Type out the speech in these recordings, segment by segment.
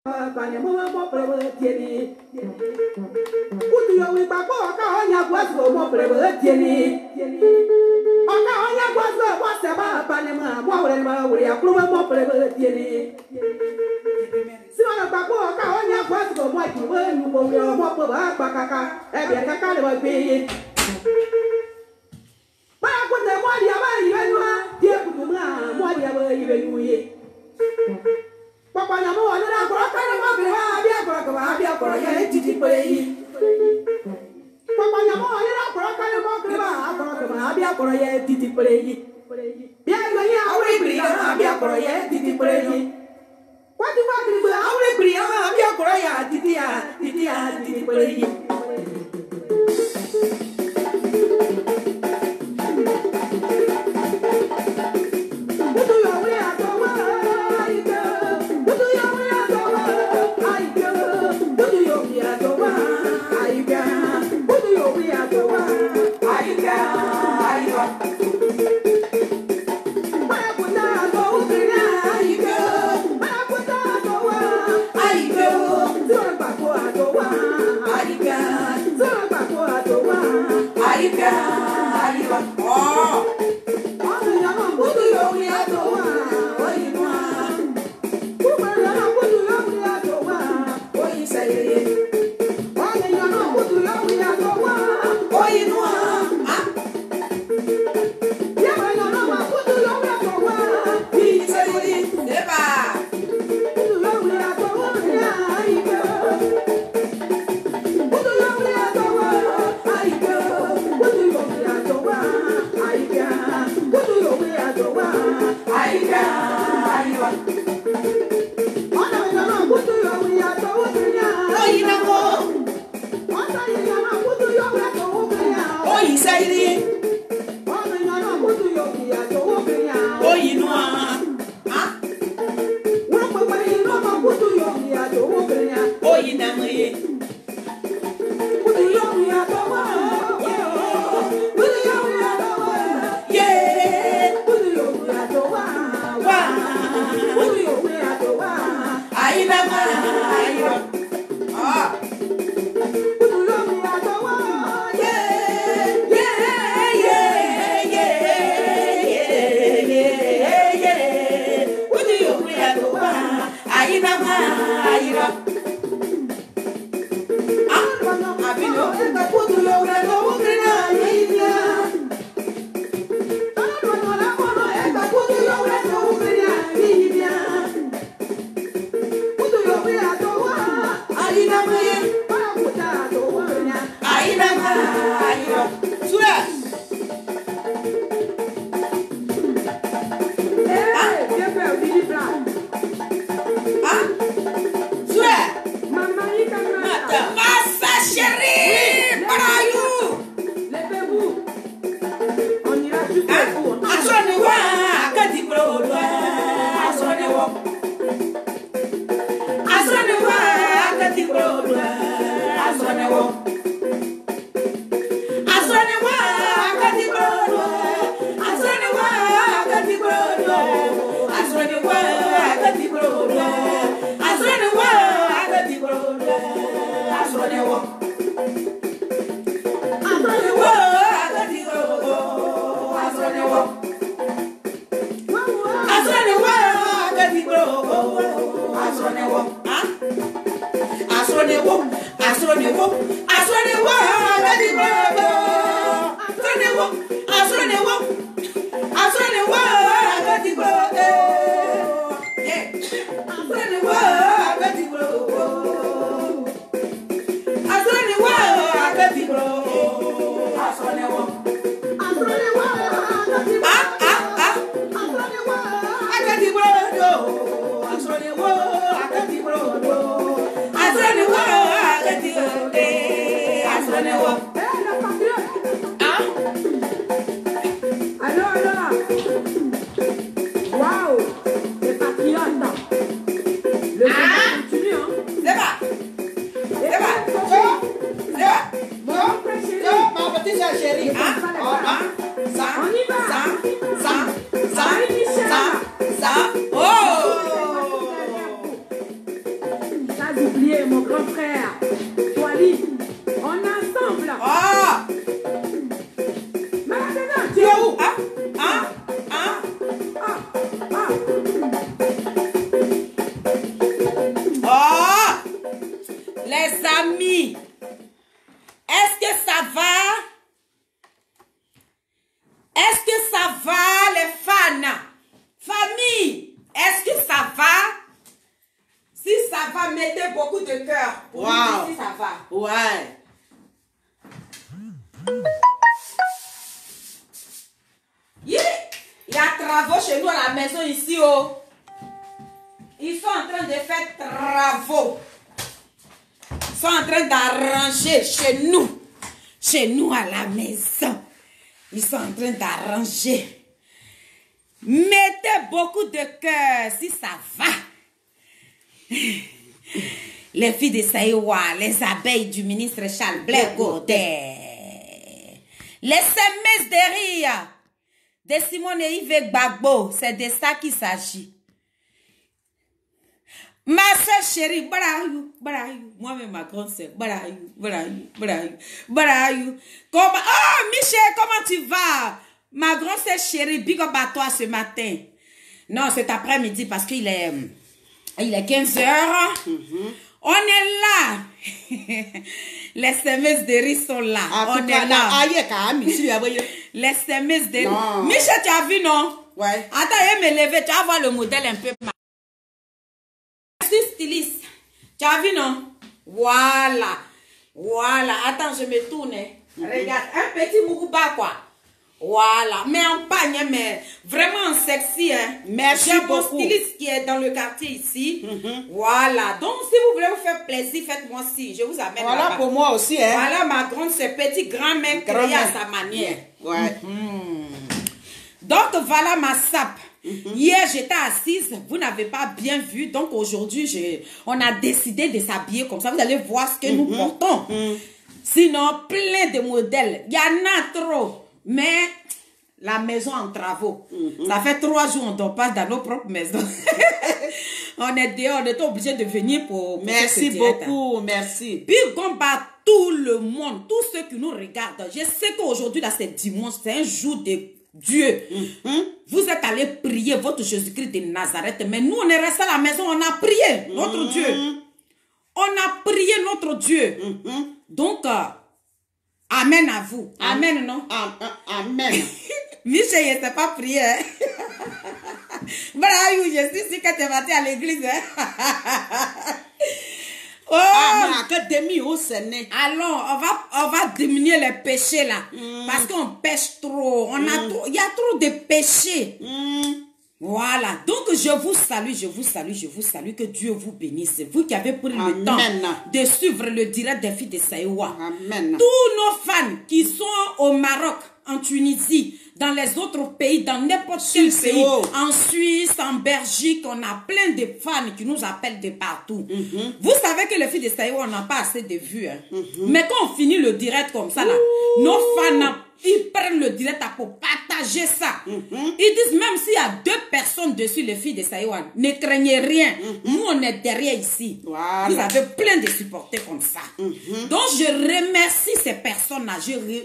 Kanya mo prewe tieni. Utu yo wi pa ko ka onya gwaso mo prewe tieni. Oka onya gwaso wa se ba pa ne ma mo wure ma wure akuru mo prewe tieni. Si wa pa ko ka onya gwaso mo ki we nu bo yo mo po ba pa kaka e bi kaka le ba pe. Ba ko te mo dia ba yi nu ha die ku ma mo dia ba yi nu ye. Papa na mo wala na ko ka na mo bi ha bi akoro ye titi pere yi. Papa na mo wala na ko ka na mo bi ha bi akoro ye titi pere yi. Bi ayo ni awre bri ha bi akoro ye titi pere yi. Kwati wa bri ba awre bri ha bi akoro ya titi pere yi. pas oublier mon grand frère. Wally, on est ensemble. Ah! Maintenant, Tu es où? Hein? Hein? Hein? Oh! Les amis, est-ce que ça va? Est-ce que ça va, les fans? Famille, est-ce que ça va? Si ça va, mettez beaucoup de cœur. Pour nous dire si ça va. Ouais. Yeah. Il y a travaux chez nous à la maison ici. Oh. Ils sont en train de faire travaux. Ils sont en train d'arranger chez nous. Chez nous à la maison. Ils sont en train d'arranger. Mettez beaucoup de cœur si ça va. Les filles de Saïwa, les abeilles du ministre Charles Blé Godet. Les SMS de rire de Simone et Yves Gbagbo. C'est de ça qu'il s'agit. Ma soeur chérie, moi-même ma grande soeur, comment, oh Michel, comment tu vas? Ma grande soeur chérie, big up à toi ce matin. Non, cet après-midi parce qu'il est 15 h. On est là. Les SMS de riz sont là. On est là. Les SMS de riz. Michel, tu as vu, non? Ouais. Attends, je vais me lever, tu vas voir le modèle un peu. Styliste. Tu as vu, non? Voilà. Voilà. Attends, je me tourne. Regarde, un petit moukouba, quoi. Voilà. Mais en pagne, mais vraiment sexy, hein. Merci beaucoup. J'ai mon styliste qui est dans le quartier ici. Voilà. Donc, si vous voulez vous faire plaisir, faites-moi si. Je vous amène voilà pour moi aussi, hein. Voilà ma grande, ce petit grand-mère créé à sa manière. Ouais. Donc, voilà ma sape. Hier, j'étais assise, vous n'avez pas bien vu, donc aujourd'hui, on a décidé de s'habiller comme ça. Vous allez voir ce que nous portons. Sinon, plein de modèles. Il y en a trop, mais la maison en travaux. Ça fait 3 jours, on ne dort pas dans nos propres maisons. On est dehors, on est obligé de venir pour merci beaucoup, merci. Puis, combat tout le monde, tous ceux qui nous regardent. Je sais qu'aujourd'hui, là, c'est dimanche, c'est un jour de Dieu. Vous êtes allés prier votre Jésus-Christ de Nazareth, mais nous on est restés à la maison, on a prié notre Dieu. On a prié notre Dieu. Donc, amen à vous. Amen, non? Amen. Michel, il ne s'est pas prié. Hein? Voilà, je suis ici quand tu es parti à l'église. Hein? Oh, allons, on va diminuer les péchés là. Parce qu'on pêche trop. Il y a trop de péchés. Voilà. Donc, je vous salue. Que Dieu vous bénisse. Vous qui avez pris le temps de suivre le direct des filles de Saïwa. Amen. Tous nos fans qui sont au Maroc, en Tunisie, dans les autres pays, dans n'importe quel pays, en Suisse, en Belgique, on a plein de fans qui nous appellent de partout. Vous savez que les filles de Saïwa, on n'a pas assez de vues. Hein. Mais quand on finit le direct comme ça, là, nos fans, ils prennent le direct pour partager ça. Ils disent même s'il y a 2 personnes dessus, les filles de Saïwa, ne craignez rien. Nous, on est derrière ici. Voilà. Vous avez plein de supporters comme ça. Donc, je remercie ces personnes-là.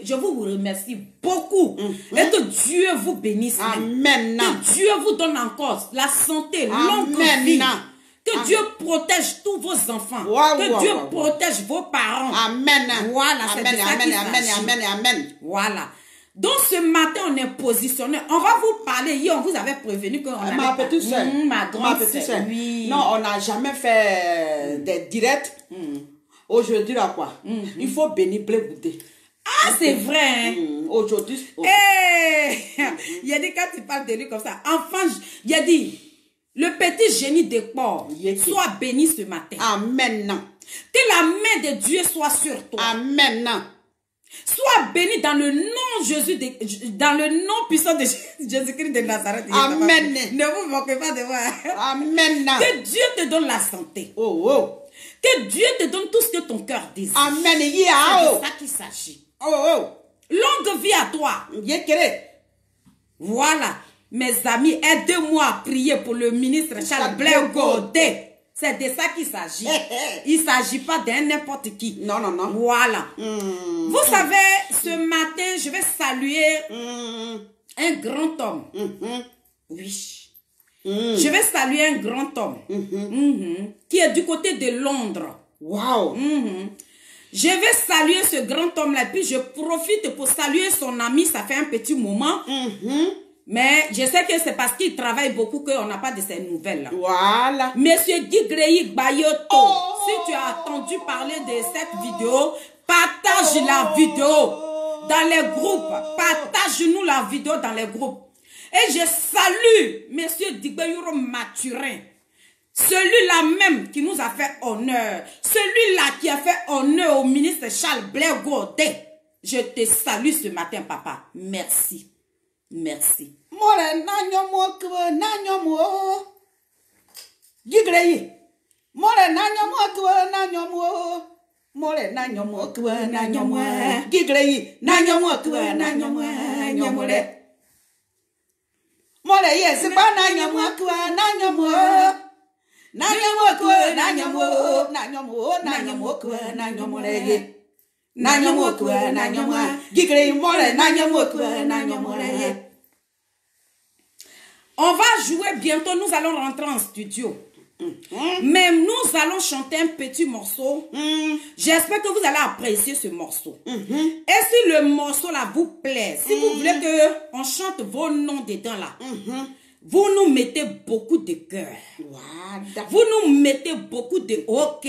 Je vous remercie beaucoup. Et que Dieu vous bénisse. Amen. Que Dieu vous donne encore la santé, longue vie. Que Dieu protège tous vos enfants. Que Dieu protège vos parents. Amen. Voilà, c'est amen. Voilà. Donc ce matin, on est positionné. On va vous parler. Hier, on vous avait prévenu qu'on allait... Ma petite soeur. Ma grande soeur. Oui. Non, on n'a jamais fait des directs. Aujourd'hui, là quoi? Il faut bénir Blé Godet. Ah, c'est vrai. Hein? Aujourd'hui. Il a dit, quand tu parles de lui comme ça, enfant, il a dit, le petit génie de porc soit béni ce matin. Amen. Que la main de Dieu soit sur toi. Amen. Sois béni dans le nom dans le nom puissant de Jésus-Christ de Nazareth. Amen. Ne vous moquez pas de moi. Amen. Que Dieu te donne la santé. Que Dieu te donne tout ce que ton cœur désire. Amen. C'est de ça qu'il s'agit. Longue vie à toi. Voilà. Mes amis, aidez-moi à prier pour le ministre Charles Blé Godet. C'est de ça qu'il s'agit. Il ne s'agit pas d'un n'importe qui. Non, non, non. Voilà. Vous savez, ce matin, je vais saluer un grand homme. Oui. Je vais saluer un grand homme qui est du côté de Londres. Wow. Je vais saluer ce grand homme-là. Puis je profite pour saluer son ami. Ça fait un petit moment. Mais je sais que c'est parce qu'il travaille beaucoup qu'on n'a pas de ces nouvelles-là. Voilà. Monsieur Guy Grey Bayoto, si tu as entendu parler de cette vidéo, partage la vidéo dans les groupes. Partage-nous la vidéo dans les groupes. Et je salue Monsieur Digbayuro Mathurin. Celui-là même qui nous a fait honneur. Celui-là qui a fait honneur au ministre Charles Blair Godet. Je te salue ce matin, papa. Merci. Merci. More nanyomo kwe nanyomo. Gigrei. More nanyomo kwe nanyomo. More nanyomo kwe nanyomo. Gigrei. Nanyomo kwe nanyomo. Nyomore. More yes ba nanyomo kwe nanyomo. Nanyomo kwe nanyomo. Nanyomo nanyomo kwe nanyomore. Nanyomo kwe nanyomo. Gigrei more nanyomo kwe nanyomore. On va jouer bientôt, nous allons rentrer en studio. Mais nous allons chanter un petit morceau. J'espère que vous allez apprécier ce morceau. Et si le morceau là vous plaît, si vous voulez qu'on chante vos noms dedans là, vous nous mettez beaucoup de cœur. Vous nous mettez beaucoup de OK.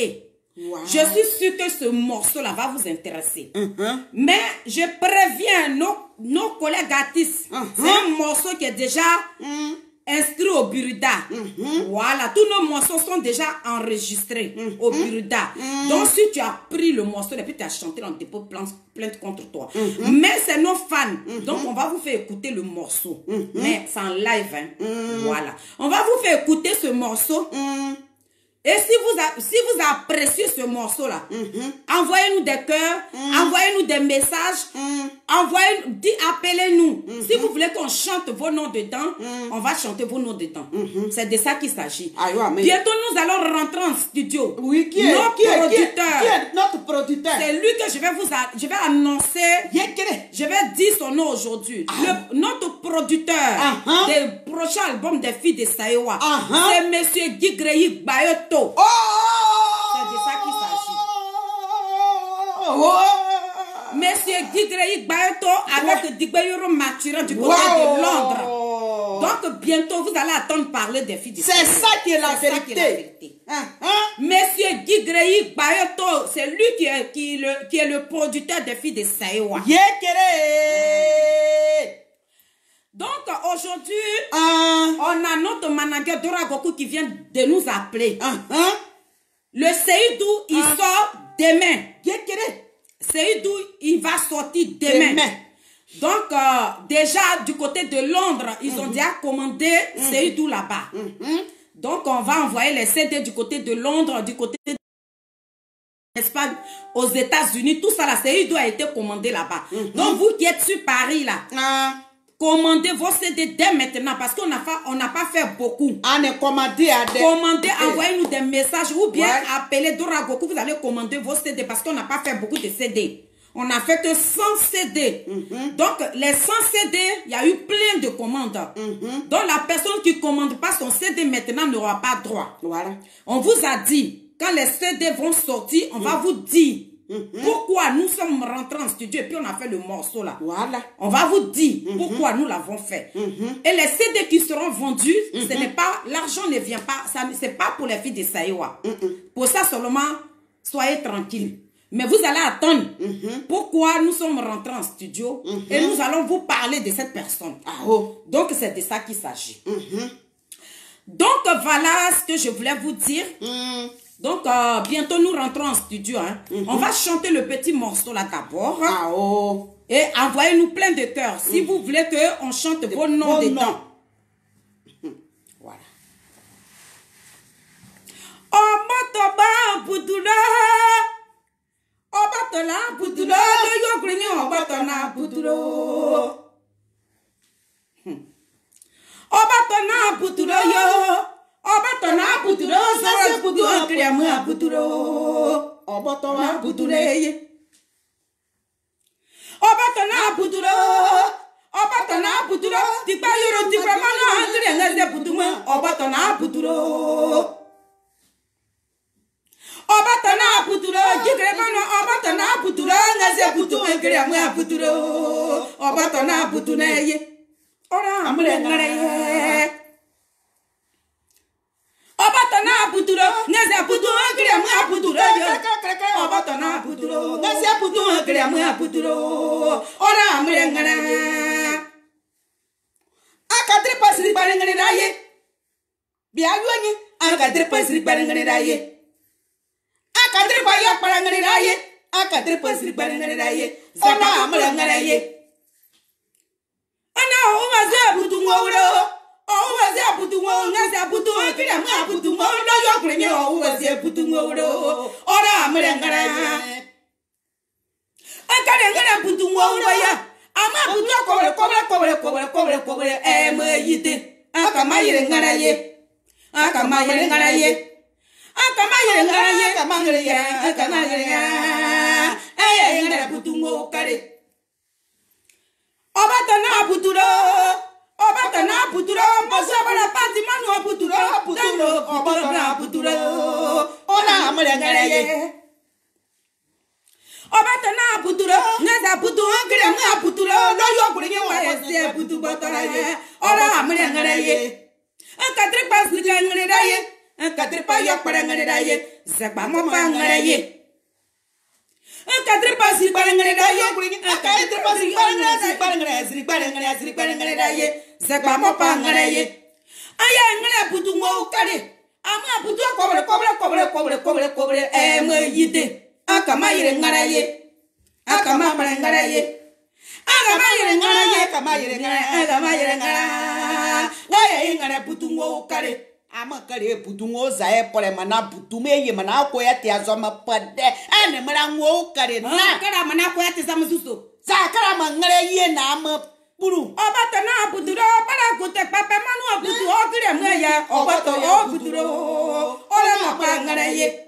Je suis sûre que ce morceau là va vous intéresser. Mais je préviens nos collègues artistes. C'est un morceau qui est déjà inscrit au Buruda. Voilà, tous nos morceaux sont déjà enregistrés au Buruda. Donc si tu as pris le morceau et puis tu as chanté, on dépose plainte contre toi. Mais c'est nos fans. Donc on va vous faire écouter le morceau. Mais c'est en live. Voilà. On va vous faire écouter ce morceau. Et si vous appréciez ce morceau-là, envoyez-nous des cœurs, envoyez-nous des messages, appelez-nous. Si vous voulez qu'on chante vos noms dedans, on va chanter vos noms dedans. C'est de ça qu'il s'agit. Bientôt, nous allons rentrer en studio. Oui, qui est notre producteur? C'est lui que je vais annoncer. Je vais dire son nom aujourd'hui. Notre producteur des prochains albums des filles de Saïwa, c'est Monsieur Guy Grey Bayoto. C'est de ça qu'il s'agit. Monsieur Guy Grey Bayoto avec Digbayuro Mathurin du côté de Londres. Donc bientôt vous allez attendre parler des filles de Saïwa. C'est ça qui est la vérité. Monsieur Guy Grey Bayoto, c'est lui qui est le producteur des filles de Saïwa. Donc aujourd'hui, on a notre manager Dora Goku qui vient de nous appeler. Le Seydou, il sort demain. Seydou, il va sortir demain. Donc déjà du côté de Londres, ils ont déjà commandé Seydou là-bas. Donc on va envoyer les CD du côté de Londres, du côté de Espagne, aux États-Unis. Tout ça là, Seydou a été commandé là-bas. Donc vous qui êtes sur Paris là, commandez vos CD dès maintenant parce qu'on n'a pas fait beaucoup. Commandez, envoyez-nous des messages ou bien appelez Dora Goku. Vous allez commander vos CD parce qu'on n'a pas fait beaucoup de CD. On n'a fait que 100 CD. Donc, les 100 CD, il y a eu plein de commandes. Donc, la personne qui ne commande pas son CD maintenant n'aura pas droit. On vous a dit, quand les CD vont sortir, on va vous dire pourquoi nous sommes rentrés en studio et puis on a fait le morceau là. On va vous dire pourquoi nous l'avons fait. Et les CD qui seront vendus, ce n'est pas, l'argent ne vient pas, c'est pas pour les filles de Saïwa. Pour ça seulement, soyez tranquilles. Mais vous allez attendre pourquoi nous sommes rentrés en studio et nous allons vous parler de cette personne. Donc c'est de ça qu'il s'agit. Donc voilà ce que je voulais vous dire. Donc, bientôt, nous rentrons en studio. On va chanter le petit morceau là d'abord. Et envoyez-nous plein de cœurs. Si vous voulez qu'on chante vos noms dedans. Voilà. Obatona puturo, zara putu akriamu puturo. Obatona putule. Obatona puturo. Obatona puturo. Tikpa yoro tikpa mana akrianga putuma. Obatona puturo. Obatona puturo, jikremano obatona puturo, ngaze putu akriamu puturo. Obatona putuneye. Ora amre ngare. Obatona puturo, ngaze putu akriamu puturo. Obatona puturo, ngaze putu akriamu puturo. Ora amre ngare. Akadre pasri barengane raye. Bialuanye, akadre pasri barengane raye. Akadre paya barengane raye. Akadre pasri barengane raye. Ona amre ngare. Ana umaze putu ngoro. Umaze putu ngoro, ngaze putu akriamu putu ngoro. No yokrenye umaze putu ngoro. Ora amre ngare. Akare ngare putu ngoro ya. Ama putu kobre me yite. Akamayire ngaraye. Akamayire ngaraye. Akamayire ngaraye, akamayire ngaraye. Eye ngara putu ngokare. Obatona puturo. Obatona puturo. Mosabara pati manu puturo. Obatona puturo. Ona amare ngaraye. Obatona puturo, ngaza putu akriamu puturo, no yokrenye wa putu botaraye. Ora amre ngaraye. Akadre pasri ngaraye. Akadre pa yokpara ngaraye. Zakba mo pa ngaraye. Akadre pasri ngaraye. Akadre pasri ngaraye. Zakba mo pa ngaraye. Aya ngara putu ngo kare. Ama putu kobre me yite. Akamayire ngaraye. Akamayire ngaraye. Akamayire ngaraye. Akamayire ngaraye. Akamayire ngaraye. Waye ngara putungo kare. Ama kare putungo zae pore mana putume ye mana ko ya te azoma pade. Ane mara ngo kare na. Kara mana ko ya te zamususo. Zakara mangare ye na ama puru. Obatona puturo para kute pape manu putu okire mya. Obato o puturo. Ora mapa ngaraye.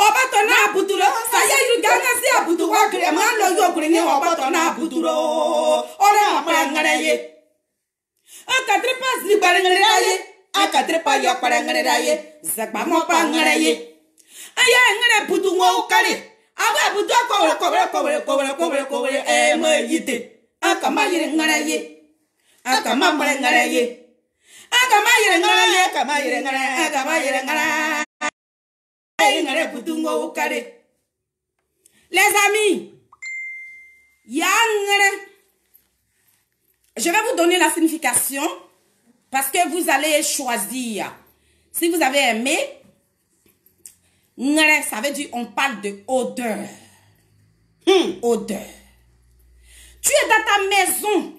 Obatona puturo, saya iruganga si putu wakre mano yokrenye obatona puturo. Ora apa ngaraye. Akadre pasri barengaraye. Akadre pa yokparengaraye. Zakba mo pa ngaraye. Aya ngare putu ngo kare. Aba putu kobre me yite. Akamayire ngaraye. Akamayire ngaraye. Akamayire ngaraye. Les amis, je vais vous donner la signification parce que vous allez choisir. Si vous avez aimé, ça veut dire on parle de odeur. Odeur. Tu es dans ta maison.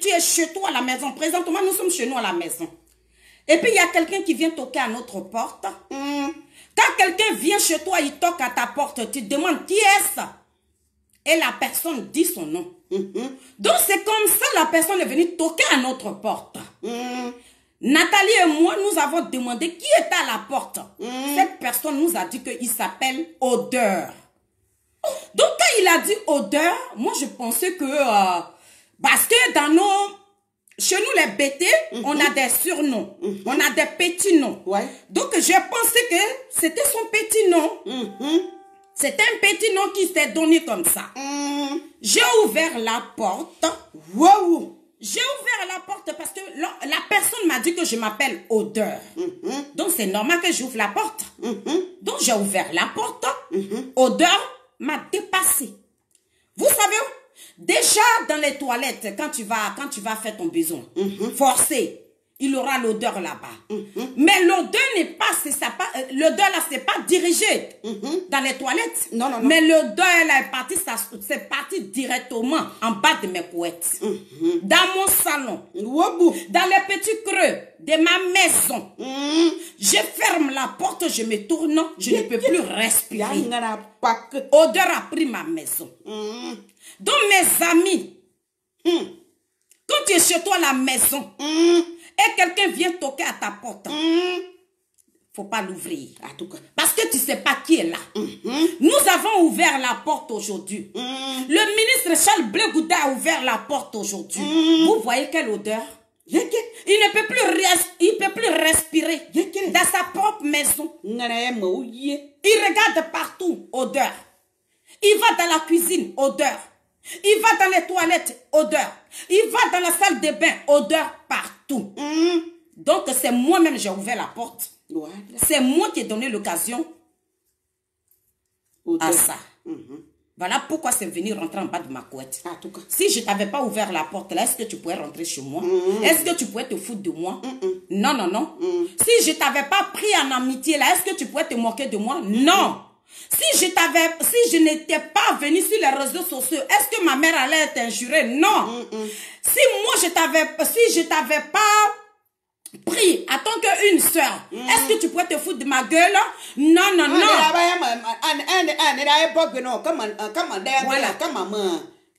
Tu es chez toi à la maison. Présentement, nous sommes chez nous à la maison. Et puis, il y a quelqu'un qui vient toquer à notre porte. Quand quelqu'un vient chez toi, il toque à ta porte, tu te demandes qui est-ce? Et la personne dit son nom. Donc, c'est comme ça la personne est venue toquer à notre porte. Nathalie et moi, nous avons demandé qui est à la porte. Cette personne nous a dit qu'il s'appelle Odeur. Donc, quand il a dit Odeur, moi, je pensais que... parce que dans nos... Chez nous, les bêtés, on a des surnoms. On a des petits noms. Ouais. Donc, je pensais que c'était son petit nom. C'était un petit nom qui s'est donné comme ça. J'ai ouvert la porte. Wow. J'ai ouvert la porte parce que la personne m'a dit que je m'appelle Odeur. Donc, c'est normal que j'ouvre la porte. Donc, j'ai ouvert la porte. Odeur m'a dépassé. Vous savez où? Déjà dans les toilettes, quand tu vas faire ton besoin, forcé, il aura l'odeur là-bas. Mais l'odeur n'est pas, l'odeur là, c'est pas dirigé dans les toilettes. Non. Mais l'odeur là c'est parti directement en bas de mes couettes. Dans mon salon, dans les petits creux de ma maison. Je ferme la porte, je me tourne, je ne peux plus respirer. Odeur a pris ma maison. Donc mes amis, quand tu es chez toi à la maison, et quelqu'un vient toquer à ta porte, faut pas l'ouvrir. En tout cas. Parce que tu sais pas qui est là. Nous avons ouvert la porte aujourd'hui. Le ministre Charles Blé Gouda a ouvert la porte aujourd'hui. Vous voyez quelle odeur? Il ne peut plus respirer dans sa propre maison. Il regarde partout, odeur. Il va dans la cuisine, odeur. Il va dans les toilettes, odeur. Il va dans la salle de bain, odeur partout. Donc c'est moi-même j'ai ouvert la porte. Voilà. C'est moi qui ai donné l'occasion à ça. Voilà pourquoi c'est venu rentrer en bas de ma couette. En tout cas. Si je ne t'avais pas ouvert la porte là, est-ce que tu pourrais rentrer chez moi? Est-ce que tu pourrais te foutre de moi? Non, non, non. Si je ne t'avais pas pris en amitié là, est-ce que tu pourrais te moquer de moi? Non. Si je n'étais pas venue sur les réseaux sociaux, est-ce que ma mère allait t'injurer? Non. Si moi je t'avais pas pris en tant qu'une soeur, est-ce que tu pourrais te foutre de ma gueule? Non, non, non.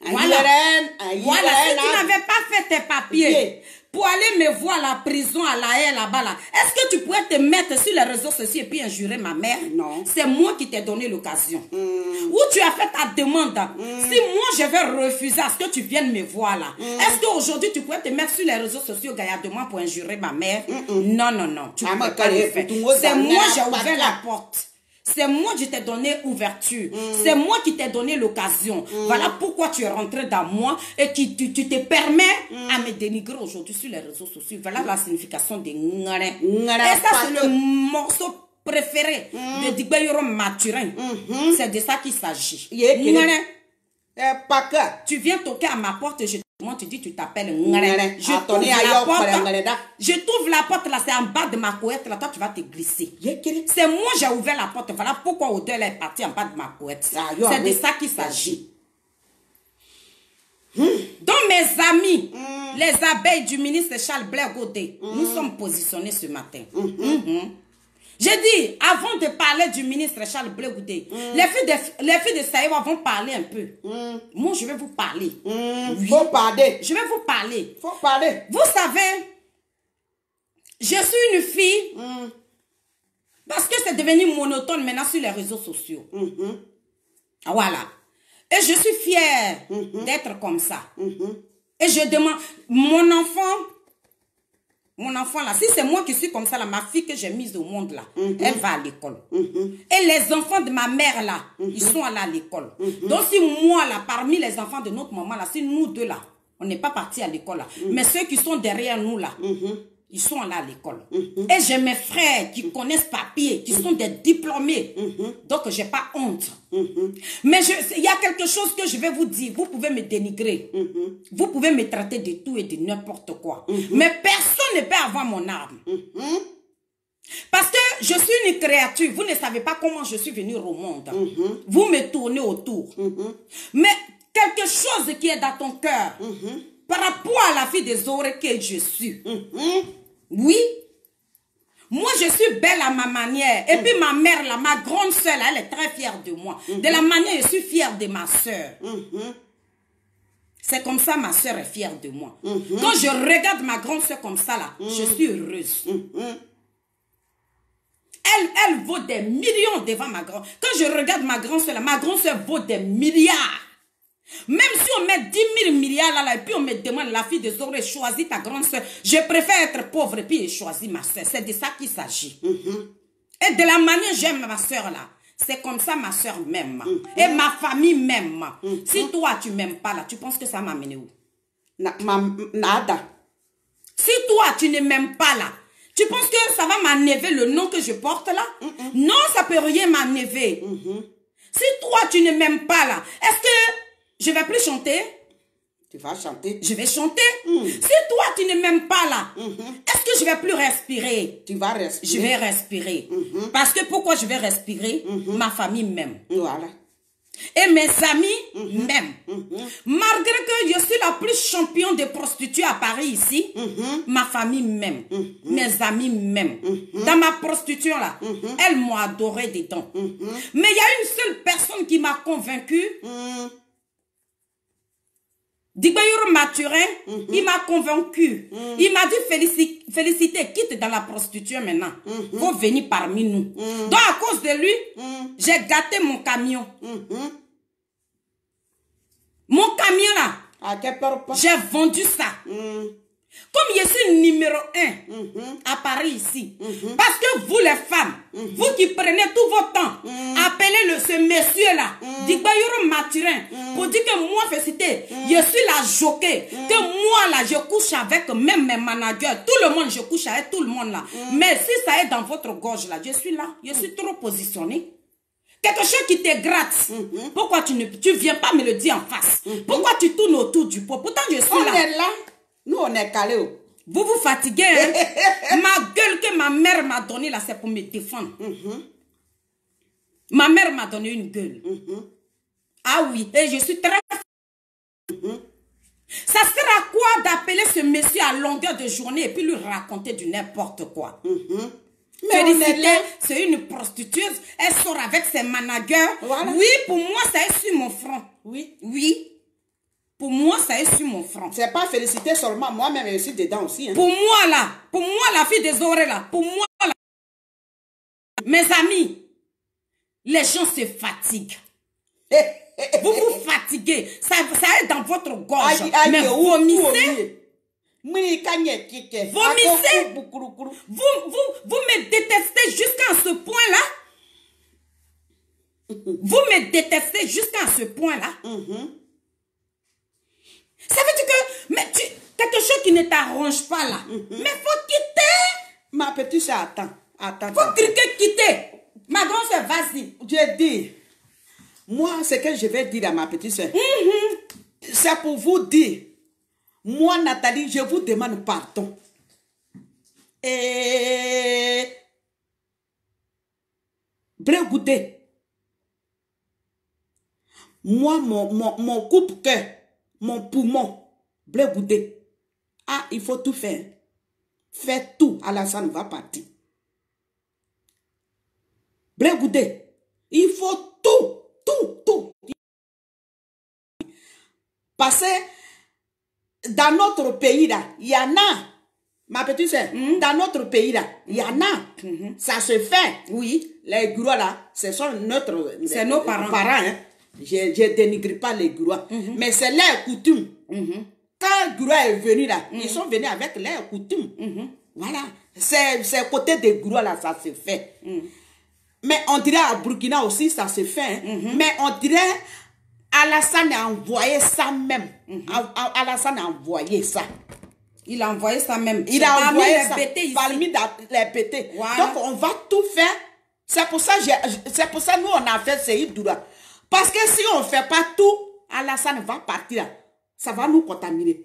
Voilà, si tu n'avais pas fait tes papiers pour aller me voir à la prison, à la haie là-bas, là, est-ce que tu pourrais te mettre sur les réseaux sociaux et puis injurer ma mère? Non. C'est moi qui t'ai donné l'occasion. Où tu as fait ta demande. Si moi je vais refuser à ce que tu viennes me voir là, est-ce qu'aujourd'hui tu pourrais te mettre sur les réseaux sociaux gaillardement pour injurer ma mère? Non, non, non. Tu peux pas le faire. C'est moi j'ai ouvert la porte. C'est moi qui t'ai donné ouverture. C'est moi qui t'ai donné l'occasion. Voilà pourquoi tu es rentré dans moi et tu te permets à me dénigrer aujourd'hui sur les réseaux sociaux. Voilà la signification de ngare. Et ça, c'est le morceau préféré de Digbayoro Maturin. C'est de ça qu'il s'agit. Tu viens toquer à ma porte et moi tu dis tu t'appelles Ngare. Je t'ouvre la porte là, c'est en bas de ma couette là, toi tu vas te glisser. C'est moi j'ai ouvert la porte, voilà pourquoi odeur est partie en bas de ma couette. C'est de ça qu'il s'agit. Donc mes amis, les abeilles du ministre Charles Blé Gouda, nous sommes positionnés ce matin. J'ai dit, avant de parler du ministre Charles Blé Gouda, les filles de Saïwa vont parler un peu. Moi, je vais vous parler. Oui. Faut parler. Je vais vous parler. Faut parler. Vous savez, je suis une fille, parce que c'est devenu monotone maintenant sur les réseaux sociaux. Voilà. Et je suis fière d'être comme ça. Et je demande, mon enfant là, si c'est moi qui suis comme ça là, ma fille que j'ai mise au monde là, elle va à l'école. Et les enfants de ma mère là, ils sont allés à l'école. Donc si moi là, parmi les enfants de notre maman là, si nous deux là, on n'est pas partis à l'école là, mais ceux qui sont derrière nous là, ils sont allés à l'école. Et j'ai mes frères qui connaissent papier, qui sont des diplômés. Donc j'ai pas honte. Mais il y a quelque chose que je vais vous dire. Vous pouvez me dénigrer. Vous pouvez me traiter de tout et de n'importe quoi. Mais personne ne peut avoir mon arme. Parce que je suis une créature. Vous ne savez pas comment je suis venue au monde. Vous me tournez autour. Mais quelque chose qui est dans ton cœur, par rapport à la fille des oreilles que je suis. Oui. Moi, je suis belle à ma manière. Et puis ma mère, là, ma grande soeur, elle est très fière de moi. De la manière, je suis fière de ma soeur. C'est comme ça, ma soeur est fière de moi. Quand je regarde ma grande soeur comme ça, là, je suis heureuse. Elle vaut des millions devant ma grande. Quand je regarde ma grande soeur, là, ma grande soeur vaut des milliards. Même si on met 10 000 milliards là, et puis on me demande, la fille des oreilles, choisis ta grande soeur. Je préfère être pauvre et puis je choisis ma soeur. C'est de ça qu'il s'agit. Et de la manière j'aime ma soeur là, c'est comme ça ma soeur m'aime. Et ma famille m'aime. Si toi tu m'aimes pas là, tu penses que ça m'a amené où? Nada. Si toi tu ne m'aimes pas là, tu penses que ça va m'enlever le nom que je porte là? Non, ça peut rien m'enlever. Si toi tu ne m'aimes pas là, est-ce que je vais plus chanter? Tu vas chanter. Je vais chanter. Si toi, tu ne m'aimes pas là, est-ce que je vais plus respirer? Tu vas respirer. Je vais respirer. Parce que pourquoi je vais respirer? Ma famille m'aime. Voilà. Et mes amis m'aiment. Malgré que je suis la plus championne des prostituées à Paris ici, ma famille m'aime. Mes amis m'aiment. Dans ma prostitution là, elles m'ont adoré dedans. Mais il y a une seule personne qui m'a convaincue. Digbayuru Mathurin, il m'a convaincu. Il m'a dit félicité, quitte dans la prostitution maintenant. Faut venir parmi nous. Donc à cause de lui, j'ai gâté mon camion. Mon camion là, j'ai vendu ça. Comme je suis numéro 1 à Paris ici. Parce que vous les femmes, vous qui prenez tout votre temps, appelez ce monsieur là, Digbayuru Mathurin, pour dire que moi, félicité, je suis la jockey, que moi là, je couche avec même mes managers, tout le monde, je couche avec tout le monde là. Mais si ça est dans votre gorge là, je suis là, je suis trop positionnée. Quelque chose qui te gratte. Pourquoi tu viens pas me le dire en face? Pourquoi tu tournes autour du pot? Pourtant je suis là. On est là. Nous, on est calés. Vous vous fatiguez, hein? Ma gueule que ma mère m'a donnée là, c'est pour me défendre. Ma mère m'a donné une gueule. Ah oui, et je suis très... Ça sert à quoi d'appeler ce monsieur à longueur de journée et puis lui raconter du n'importe quoi? Félicité, c'est une prostitueuse. Elle sort avec ses managers. Voilà. Oui, pour moi, ça est sur mon front. Oui. Oui. Pour moi, ça est sur mon front. C'est pas Félicité seulement, moi-même, je suis dedans aussi. Hein. Pour moi, la fille des oreilles là, pour moi, là. Mes amis, les gens se fatiguent. Vous vous fatiguez. Ça est dans votre gorge. Mais vomissez. Vomissez. Vous me détestez jusqu'à ce point-là. Vous me détestez jusqu'à ce point-là. Ça veut dire que mais quelque chose qui ne t'arrange pas là. Mais faut quitter. Ma petite soeur, attends. Faut quitter. Ma grande soeur, vas-y. J'ai dit, moi, ce que je vais dire à ma petite soeur, c'est pour vous dire, moi, Nathalie, je vous demande pardon. Et... Brégoudé. Moi, mon coupe-cœur, mon poumon, Brégoudé. Ah, il faut tout faire. Faites tout, Alassane va partir. Brégoudé. Il faut tout. Parce que dans notre pays là, il y en a, ma petite soeur, dans notre pays là, il y en a, ça se fait. Oui, les Gourois là, ce sont nos parents. Hein. Je ne dénigre pas les Gourois, mais c'est leur coutume. Quand Gourois est venu là, ils sont venus avec leur coutume. Voilà, c'est côté des Gourois là, ça se fait. Mais on dirait à Burkina aussi, ça se fait. Hein. Mais on dirait... Alassane a envoyé ça même. Alassane a envoyé ça. Il a envoyé ça même. Il a envoyé ça parmi les pétés. Voilà. Donc on va tout faire. C'est pour ça nous on a fait Seïd Doura. Parce que si on ne fait pas tout, Alassane va partir. Ça va nous contaminer.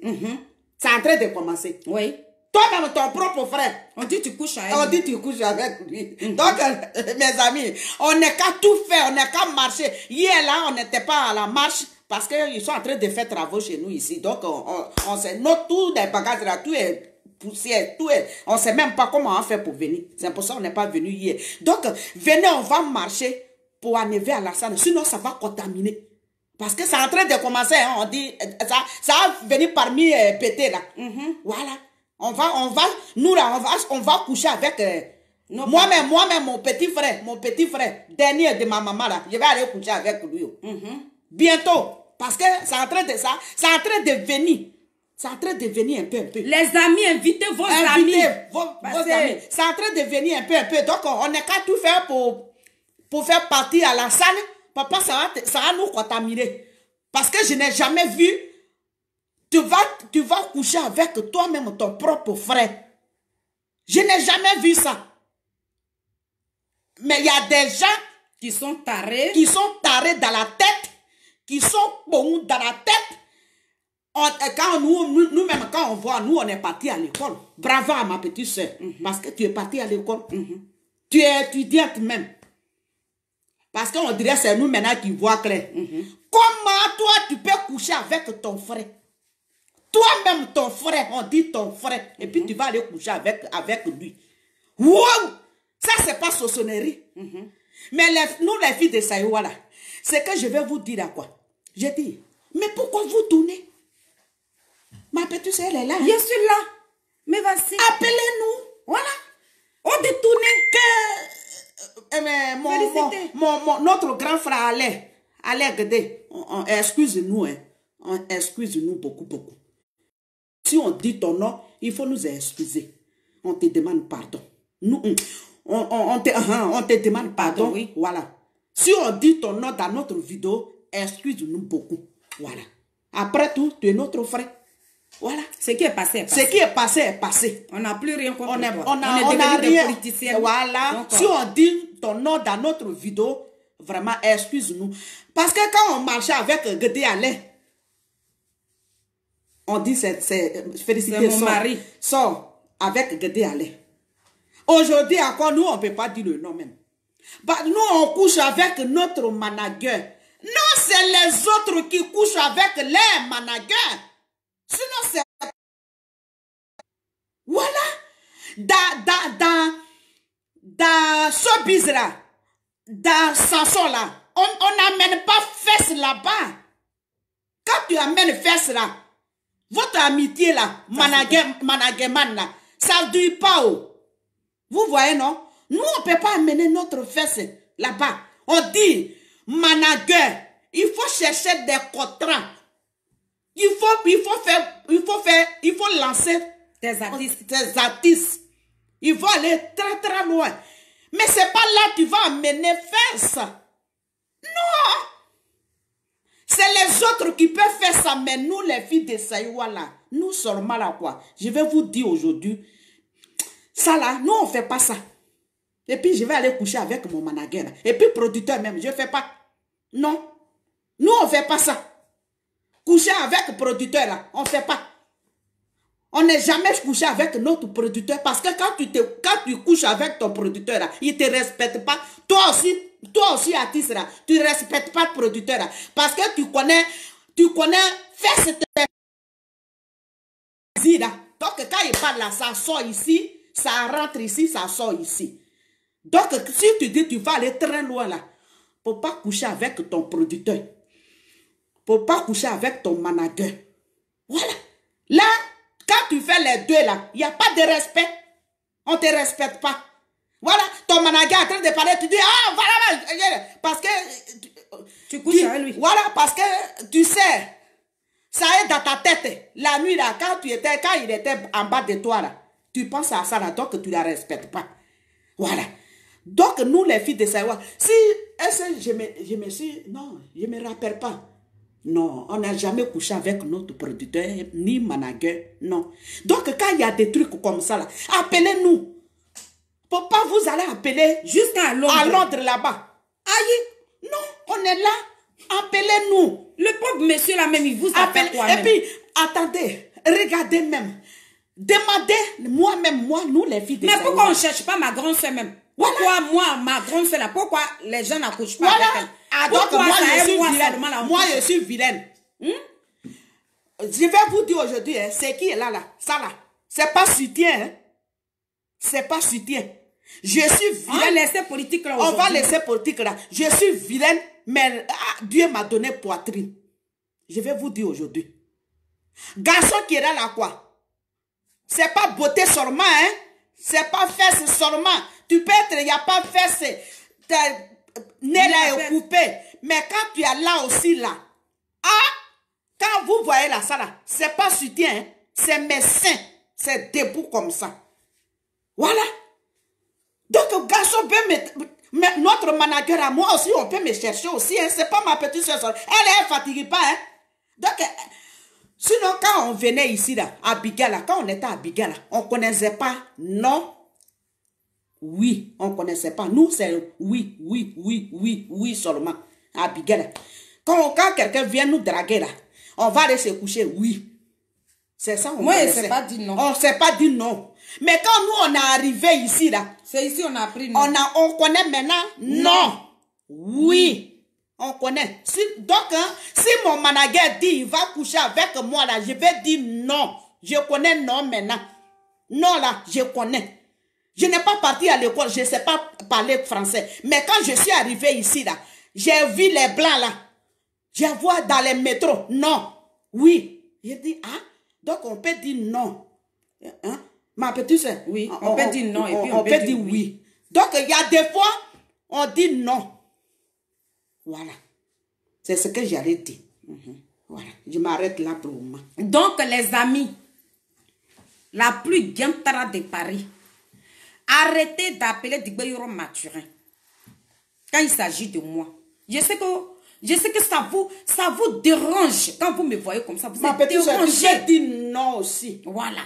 C'est en train de commencer. Oui. Toi-même, ton propre frère. On dit tu couches avec lui. On dit tu couches avec lui. Donc, mes amis, on n'est qu'à tout faire, on n'est qu'à marcher. Hier, là, on n'était pas à la marche parce qu'ils sont en train de faire travaux chez nous ici. Donc, on sait, tout les bagages là, tout est poussière, tout est... On ne sait même pas comment on fait pour venir. C'est pour ça qu'on n'est pas venu hier. Donc, venez, on va marcher pour enlever Alassane. Sinon, ça va contaminer. Parce que c'est en train de commencer, hein, on dit, ça va venir parmi pété là. Voilà. On va coucher avec moi-même, mon petit frère, dernier de ma maman là, je vais aller coucher avec lui. Bientôt, parce que c'est en train de venir un peu. Les amis, invitez vos amis. Vos amis. C'est en train de venir un peu. Donc, on n'est qu'à tout faire pour faire partir à la salle. Papa, ça va nous contaminer. Parce que je n'ai jamais vu. Tu vas coucher avec toi-même ton propre frère. Je n'ai jamais vu ça. Mais il y a des gens qui sont tarés. Qui sont tarés dans la tête. Qui sont bons dans la tête. Quand nous-mêmes, quand on voit, nous, on est partis à l'école. Bravo à ma petite soeur. Parce que tu es partie à l'école. Tu es étudiante même. Parce qu'on dirait que c'est nous maintenant qui voient clair. Comment toi, tu peux coucher avec ton frère? Toi-même, ton frère, on dit ton frère, et puis tu vas aller coucher avec lui. Wow! Ça, c'est pas sorcellerie. Mais nous, les filles de Saïwa, là, c'est que je vais vous dire à quoi? J'ai dit, mais pourquoi vous tournez? Ma petite soeur, elle est là. Je suis là. Mais vas-y. Appelez-nous. Voilà. On détourne. Notre grand frère allait aider. Excuse-nous, hein. Excuse-nous beaucoup. Si on dit ton nom, il faut nous excuser. On te demande pardon. Nous, on te demande pardon. Oui. Voilà. Si on dit ton nom dans notre vidéo, excuse-nous beaucoup. Voilà. Après tout, tu es notre frère. Voilà. Ce qui est passé est passé. Ce qui est passé est passé. On n'a plus rien contre toi. On a devenu des rien. politiciens. Voilà. Donc, si on dit ton nom dans notre vidéo, vraiment, excuse-nous. Parce que quand on marchait avec Gede Alain, on dit c'est féliciter mon mari. Sort avec Gede Alain. Aujourd'hui encore, nous, on ne peut pas dire le nom même. Bah, nous, on couche avec notre manager. Non, c'est les autres qui couchent avec les managers. Sinon, c'est... Voilà. Dans ce business-là, dans Samson là, on n'amène pas fesses là-bas. Quand tu amènes fesses là, votre amitié là, managerman là, ça ne dure pas. Oh. Vous voyez, non? Nous, on ne peut pas amener notre fesse là-bas. On dit, manager, il faut chercher des contrats. Il faut lancer Tes artistes. tes artistes. Il faut aller très très loin. Mais c'est pas là que tu vas amener fesse. Non. C'est les autres qui peuvent faire ça, mais nous, les filles de Saïwa là, nous seulement là quoi. Je vais vous dire aujourd'hui, ça là, nous on fait pas ça. Et puis je vais aller coucher avec mon manager là. Et puis producteur même, je fais pas. Non. Nous on fait pas ça. Coucher avec producteur là, on fait pas. On n'est jamais couché avec notre producteur parce que quand tu couches avec ton producteur là, il te respecte pas. Toi aussi artiste là, tu respectes pas le producteur là parce que tu connais faire cette là. Donc quand il parle là, ça sort ici, ça rentre ici, ça sort ici. Donc si tu dis tu vas aller très loin là, pour pas coucher avec ton producteur, pour pas coucher avec ton manager. Voilà. Là, quand tu fais les deux là, il n'y a pas de respect. On ne te respecte pas. Voilà, ton manager est en train de parler, tu dis, ah, voilà, parce que... Tu couches avec lui. Voilà, parce que, tu sais, ça est dans ta tête. La nuit là, quand il était en bas de toi là, tu penses à ça là, donc tu ne la respectes pas. Voilà. Donc, nous les filles de Saïwa, si, je me suis, non, je ne me rappelle pas. Non, on n'a jamais couché avec notre producteur, ni manager, non. Donc, quand il y a des trucs comme ça, là, appelez-nous. Pour pas vous allez appeler jusqu'à Londres. À Londres là-bas. Aïe, non, on est là. Appelez-nous. Le pauvre monsieur là même, il vous appelle quoi même. Et puis, attendez, regardez même. Demandez moi-même, nous les filles de Mais Saïwa. pourquoi on ne cherche pas ma grande soeur même? Voilà. Pourquoi moi, ma grande soeur là, pourquoi les gens n'accouchent pas voilà. avec elle? Ah, donc pourquoi moi, ça je suis moi vilaine. seulement là? Moi, je suis vilaine. Je vais vous dire aujourd'hui, hein, c'est qui est là, ça là. C'est pas soutien, hein. C'est pas soutien. Je suis vilaine. On va laisser politique là. On va laisser politique là. Je suis vilaine, mais Dieu m'a donné poitrine. Je vais vous dire aujourd'hui. Garçon qui est là quoi? C'est pas beauté seulement, hein. C'est pas fesse seulement. Tu peux être, il n'y a pas fesse. Nez là est coupé. Mais quand tu es là aussi là. Quand vous voyez là, ça là, c'est pas soutien, hein? C'est mes seins. C'est debout comme ça. Voilà. Donc, garçon peut mais notre manager à moi aussi, on peut me chercher aussi. Hein? C'est pas ma petite soeur. Elle fatigue pas. Hein? Donc, sinon, quand on venait ici, là, à Bigala, quand on était à Bigala, on ne connaissait pas non. Oui, on ne connaissait pas. Nous, c'est oui seulement. À Bigala. Quand quelqu'un vient nous draguer là, on va aller se coucher, oui. C'est ça, on moi, connaissait. je ne sais pas dire non. On ne sait pas dire non. Mais quand nous, on est arrivé ici, là. C'est ici on a appris non. On connaît maintenant non. Oui. On connaît. Donc, hein, si mon manager dit, il va coucher avec moi, là, je vais dire non. Je connais non maintenant. Non, là, je connais. Je n'ai pas parti à l'école, je ne sais pas parler français. Mais quand je suis arrivé ici, là, j'ai vu les blancs, là. Je vois dans les métros, non. Oui. J'ai dit, Donc, on peut dire non. Hein? Ma petite soeur. Oui, on peut dire non et puis on peut dire oui. Donc, il y a des fois, on dit non. Voilà. C'est ce que j'allais dire. Voilà. Je m'arrête là pour le moment. Donc, les amis, la plus gantara de Paris, arrêtez d'appeler Digbeyouro Mathurin quand il s'agit de moi. Je sais que ça vous dérange quand vous me voyez comme ça. Vous êtes dérangé. Je dis non aussi. Voilà.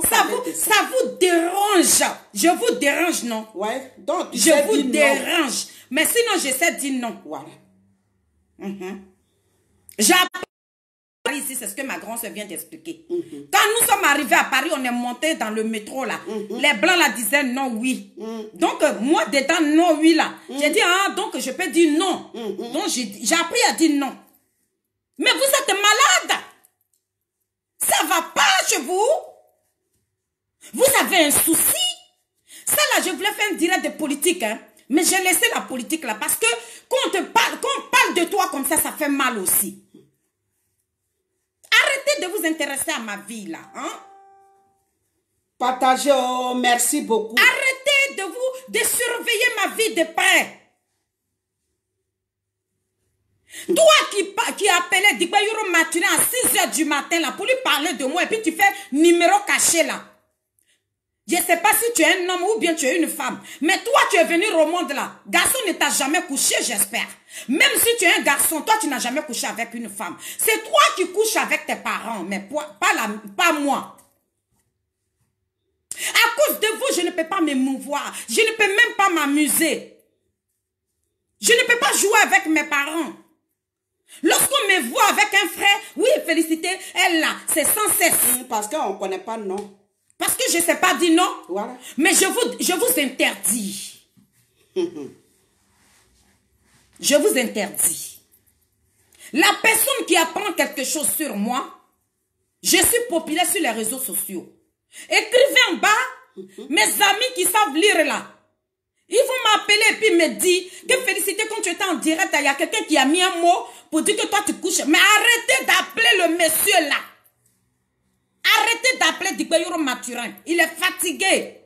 Ça vous dérange. Je vous dérange, non? Ouais. Donc, je vous dérange. Mais sinon, je sais dire non. Voilà. J'appelle Paris ici, c'est ce que ma grand-soeur vient d'expliquer. Quand nous sommes arrivés à Paris, on est monté dans le métro là. Les blancs là disaient non, oui. Donc, moi, dedans, non, oui là. J'ai dit, ah, donc je peux dire non. Donc, j'ai appris à dire non. Mais vous êtes malade. Ça va pas chez vous. Vous avez un souci. Ça là, je voulais faire un direct de politique, hein. Mais j'ai laissé la politique là parce que quand on parle de toi comme ça fait mal aussi. Arrêtez de vous intéresser à ma vie là, hein. Partagez, oh, merci beaucoup. Arrêtez de surveiller ma vie de près. Toi qui appelais Digbeyouro Mathurin à 6 h du matin là pour lui parler de moi et puis tu fais numéro caché là. Je ne sais pas si tu es un homme ou bien tu es une femme. Mais toi, tu es venu au monde là. Garçon ne t'a jamais couché, j'espère. Même si tu es un garçon, toi, tu n'as jamais couché avec une femme. C'est toi qui couches avec tes parents, mais pas moi. À cause de vous, je ne peux pas m'émouvoir. Je ne peux même pas m'amuser. Je ne peux pas jouer avec mes parents. Lorsqu'on me voit avec un frère, oui, félicité, elle là, c'est sans cesse. Parce qu'on ne connaît pas non. Parce que je ne sais pas dire non. Voilà. Mais je vous interdis. Je vous interdis. La personne qui apprend quelque chose sur moi, je suis populaire sur les réseaux sociaux. Écrivez en bas, mes amis qui savent lire là. Ils vont m'appeler et puis me dire que félicité quand tu étais en direct, il y a quelqu'un qui a mis un mot pour dire que toi tu couches. Mais arrêtez d'appeler le monsieur là. Arrêtez d'appeler Digbeyouro Mathurin. Il est fatigué.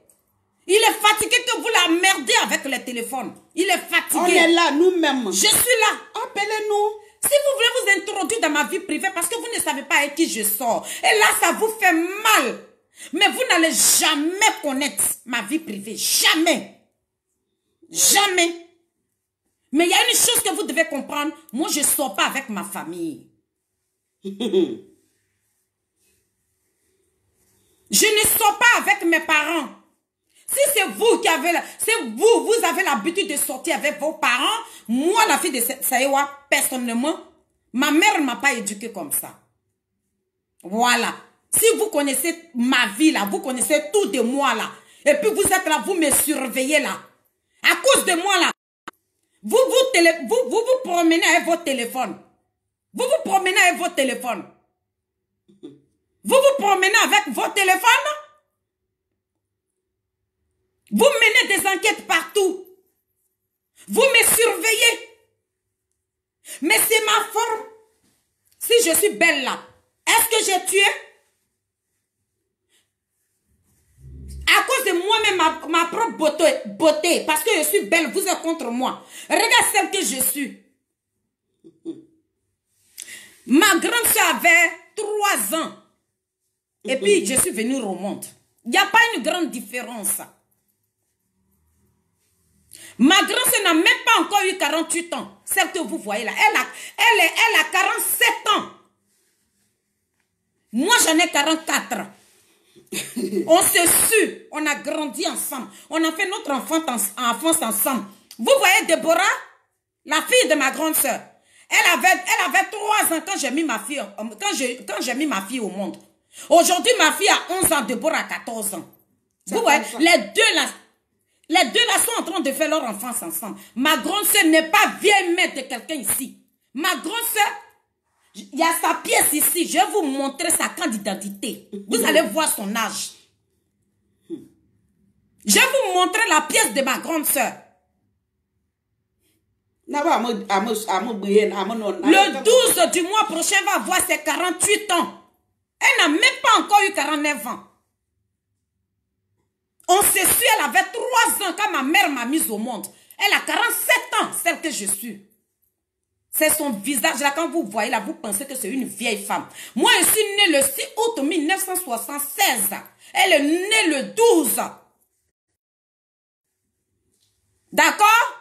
Il est fatigué que vous la merdez avec le téléphone. Il est fatigué. On est là nous-mêmes. Je suis là. Appelez-nous. Si vous voulez vous introduire dans ma vie privée parce que vous ne savez pas avec qui je sors. Et là, ça vous fait mal. Mais vous n'allez jamais connaître ma vie privée. Jamais. Jamais. Mais il y a une chose que vous devez comprendre. Moi, je ne sors pas avec ma famille. Je ne sors pas avec mes parents. Si c'est vous qui avez vous avez l'habitude de sortir avec vos parents, moi, la fille de Saïwa, personnellement, ma mère ne m'a pas éduquée comme ça. Voilà. Si vous connaissez ma vie là, vous connaissez tout de moi là, et puis vous êtes là, vous me surveillez là, à cause de moi là, vous vous promenez avec votre téléphone. Vous vous promenez avec votre téléphone. Vous vous promenez avec votre téléphone. Vous menez des enquêtes partout. Vous me surveillez. Mais c'est ma forme. Si je suis belle là, est-ce que j'ai tué? À cause de moi-même, ma propre beauté, parce que je suis belle, vous êtes contre moi. Regarde celle que je suis. Ma grande soeur avait 3 ans. Et puis, je suis venue au monde. Il n'y a pas une grande différence. Ma grande soeur n'a même pas encore eu 48 ans. Celle que vous voyez là. Elle a 47 ans. Moi, j'en ai 44. On se sue. On a grandi ensemble. On a fait notre enfance ensemble. Vous voyez Déborah, la fille de ma grande soeur. Elle avait 3 ans quand j'ai mis ma fille, quand j'ai mis ma fille au monde. Aujourd'hui, ma fille a 11 ans, Déborah a 14 ans. Vous voyez, les deux là sont en train de faire leur enfance ensemble. Ma grande soeur n'est pas vieille mère de quelqu'un ici. Ma grande soeur, il y a sa pièce ici. Je vais vous montrer sa carte d'identité. Vous allez voir son âge. Je vais vous montrer la pièce de ma grande soeur. Le 12 du mois prochain, elle va avoir ses 48 ans. Elle n'a même pas encore eu 49 ans. On s'est su, elle avait 3 ans quand ma mère m'a mise au monde. Elle a 47 ans, celle que je suis. C'est son visage là, quand vous voyez là, vous pensez que c'est une vieille femme. Moi, je suis née le 6 août 1976. Elle est née le 12. D'accord?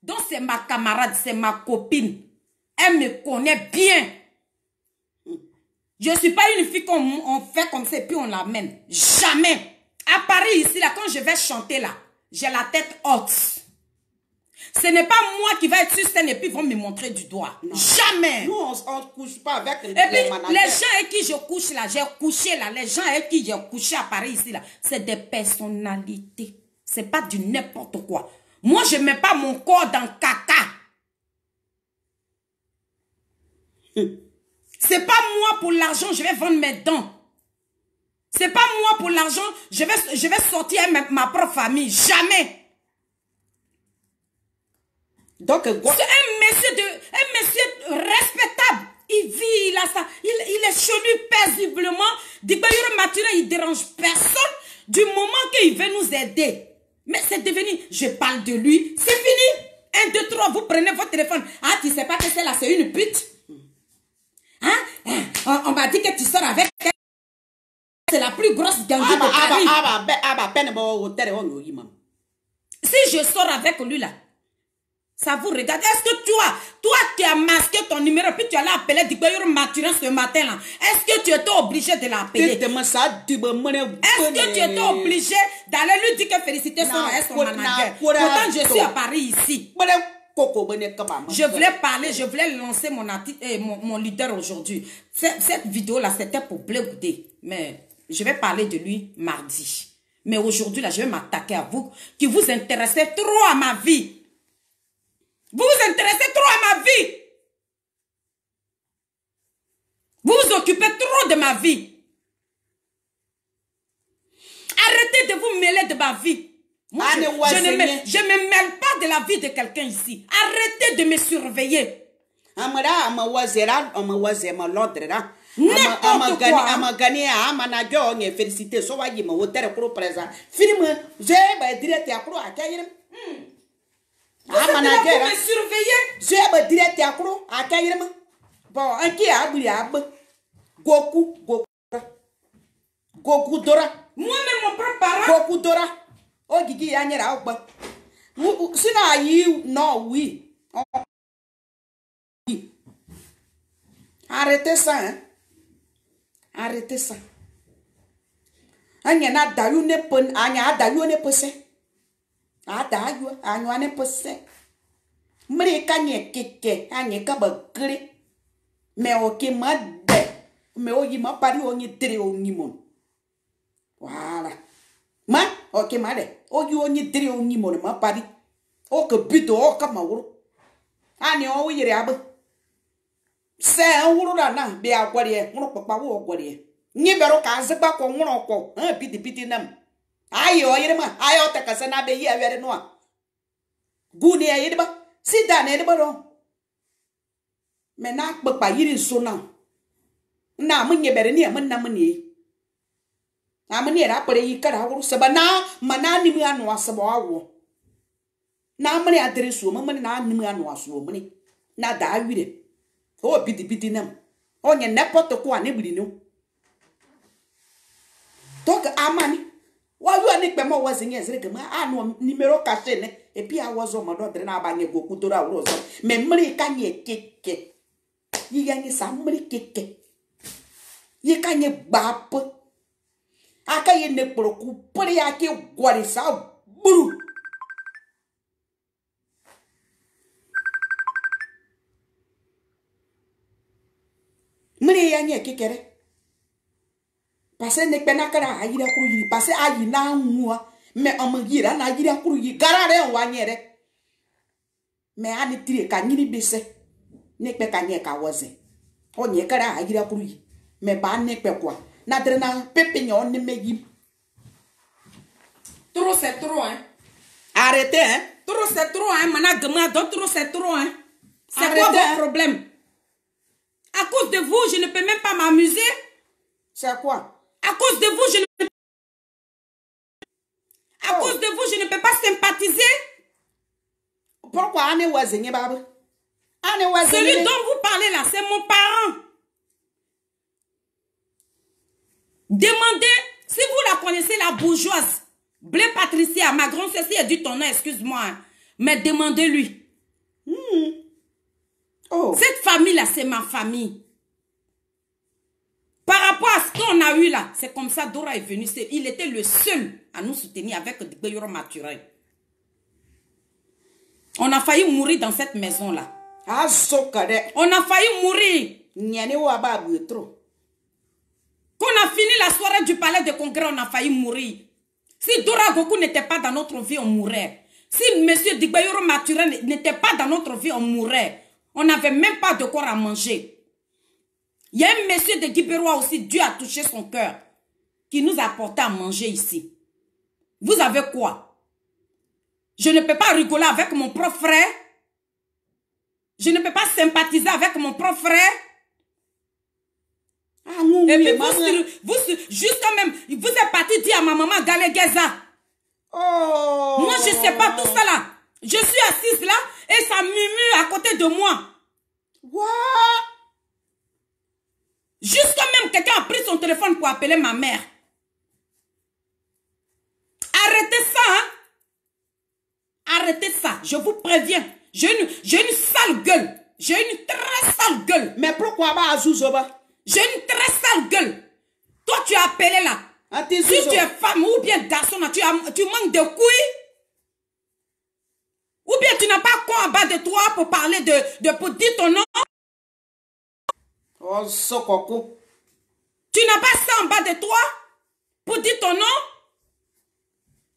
Donc c'est ma camarade, c'est ma copine. Elle me connaît bien. Je ne suis pas une fille qu'on fait comme ça et puis on l'amène. Jamais. À Paris, ici, là, quand je vais chanter là, j'ai la tête haute. Ce n'est pas moi qui vais être sur scène et puis vont me montrer du doigt. Non. Jamais. Nous, on ne couche pas avec les managers. Les gens avec qui je couche là, j'ai couché là, les gens avec qui j'ai couché à Paris ici là, c'est des personnalités. C'est pas du n'importe quoi. Moi, je ne mets pas mon corps dans caca. C'est pas moi pour l'argent, je vais vendre mes dents. C'est pas moi pour l'argent, je vais sortir ma propre famille. Jamais. Donc, c'est un monsieur respectable. Il vit, il a ça. Il est chez lui paisiblement. Digbayoro Mathurin, il dérange personne du moment qu'il veut nous aider. Mais c'est devenu, je parle de lui, c'est fini. 1, 2, 3, vous prenez votre téléphone. Ah, tu sais pas que celle-là, c'est une pute. Hein? On m'a dit que tu sors avec elle. C'est la plus grosse gangue de Paris. Si je sors avec lui là, ça vous regarde. Est-ce que toi tu as masqué ton numéro puis tu allais appeler Digbayoro Mathurin ce matin là? Est-ce que tu étais obligé de l'appeler? Est-ce que tu étais obligé d'aller lui dire que féliciter son manager? Pourtant je suis à Paris ici. Je voulais parler, je voulais lancer mon leader aujourd'hui. Cette vidéo là c'était pour blégouder. Mais je vais parler de lui mardi. Mais aujourd'hui là je vais m'attaquer à vous qui vous intéressez trop à ma vie. Vous vous intéressez trop à ma vie. Vous vous occupez trop de ma vie. Arrêtez de vous mêler de ma vie. Moi, je ne me mêle pas de la vie de quelqu'un ici. Arrêtez de me surveiller. Vous êtes là pour me surveiller. Bon, un qui a Goku Dora. Moi-même, mon propre parent. Goku Dora. Oh, Gigi Yanyera. Sina you, non, oui. Arrêtez ça, hein. Arrêtez ça. Anya dayu ne pon, anya dayu ne pose. Dayu, anya ne pose. Mre kanye keke, anya kabakri. Mais ok, ma de. Mais oyi ma pari onye tere onimon. Voilà. Ma, ok, ma de. Oyi onye tere onimon, ma pari. Oke bito, oka ma wuro. Ani o yere abe. Se wuro na be agware, wuro papa wo agware. Nyi bero ka azba ko wuro ko. Piti nam. Ayo yere ma, ayo ta kasa na be yi awere no a. Guni ya yere ba. Si da na yere ba ro. Me na papa yiri so na. Na munye bere ni amna mni. Amni ra pare yi kara wuro se ba na mana ni mu anu asebo awo. Na mani adresu mani na anu anu aso mani. Na da awire. O piti nam. Onye n'importe quoi ne bili no. Donc amani. Wa yu ani pe mo wazinye zire ke ma anu numero caché ne et puis awozo modo dre na abanye Goku Dora wuro so. Me mri kanye keke. Yi ganye sa mri keke. Yi kanye gbap. Aka ye ne proku pori ake gwari sa buru. Mri yanye kekere. Parce ne pena kara ayira kuru yiri parce ayi na nwa me omagira na ayira kuru yiri garare wanyere me ani tire ka nyiri bese ne pe ka nye ka woze onye kara ayira kuru yiri me ba ne pe kwa na dre na pepe nyo ne meyi. Trop c'est trop hein. Arrêtez hein. Trop c'est trop hein mana gama donc trop c'est trop hein. C'est quoi votre problème? À cause de vous, je ne peux même pas m'amuser. C'est quoi? À cause de vous, je ne peux... À cause de vous, je ne peux pas sympathiser. Pourquoi Anne Wazenye Baba? Celui dont vous parlez là, c'est mon parent. Demandez, si vous la connaissez, la bourgeoise, Blé Patricia, ma grande sœur, si elle dit ton nom, excuse-moi, hein, mais demandez-lui. Oh. Cette famille-là, c'est ma famille. Par rapport à ce qu'on a eu là, c'est comme ça Dora est venu. Il était le seul à nous soutenir avec Gbeyoro Maturin. On a failli mourir dans cette maison-là. Ah, on a failli mourir. Quand on a fini la soirée du palais de congrès, on a failli mourir. Si Dora Goku n'était pas dans notre vie, on mourrait. Si M. Gbeyoro Maturin n'était pas dans notre vie, on mourrait. On n'avait même pas de quoi à manger. Il y a un monsieur de Guibérois aussi, Dieu a touché son cœur, qui nous a apporté à manger ici. Vous avez quoi? Je ne peux pas rigoler avec mon propre frère. Je ne peux pas sympathiser avec mon propre frère. Et puis vous juste même, vous êtes parti dire à ma maman Galegeza. Oh. Moi, je ne sais pas tout ça là. Je suis assise là et ça murmure à côté de moi. What? Jusqu'à même quelqu'un a pris son téléphone pour appeler ma mère. Arrêtez ça, hein. Arrêtez ça, je vous préviens. J'ai une sale gueule. J'ai une très sale gueule. Mais pourquoi pas Azuzoba? J'ai une très sale gueule. Toi, tu as appelé là. Si tu es femme ou bien garçon, tu manques de couilles. Ou bien tu n'as pas quoi en bas de toi pour parler pour dire ton nom. Oh, Sokoko. Tu n'as pas ça en bas de toi pour dire ton nom.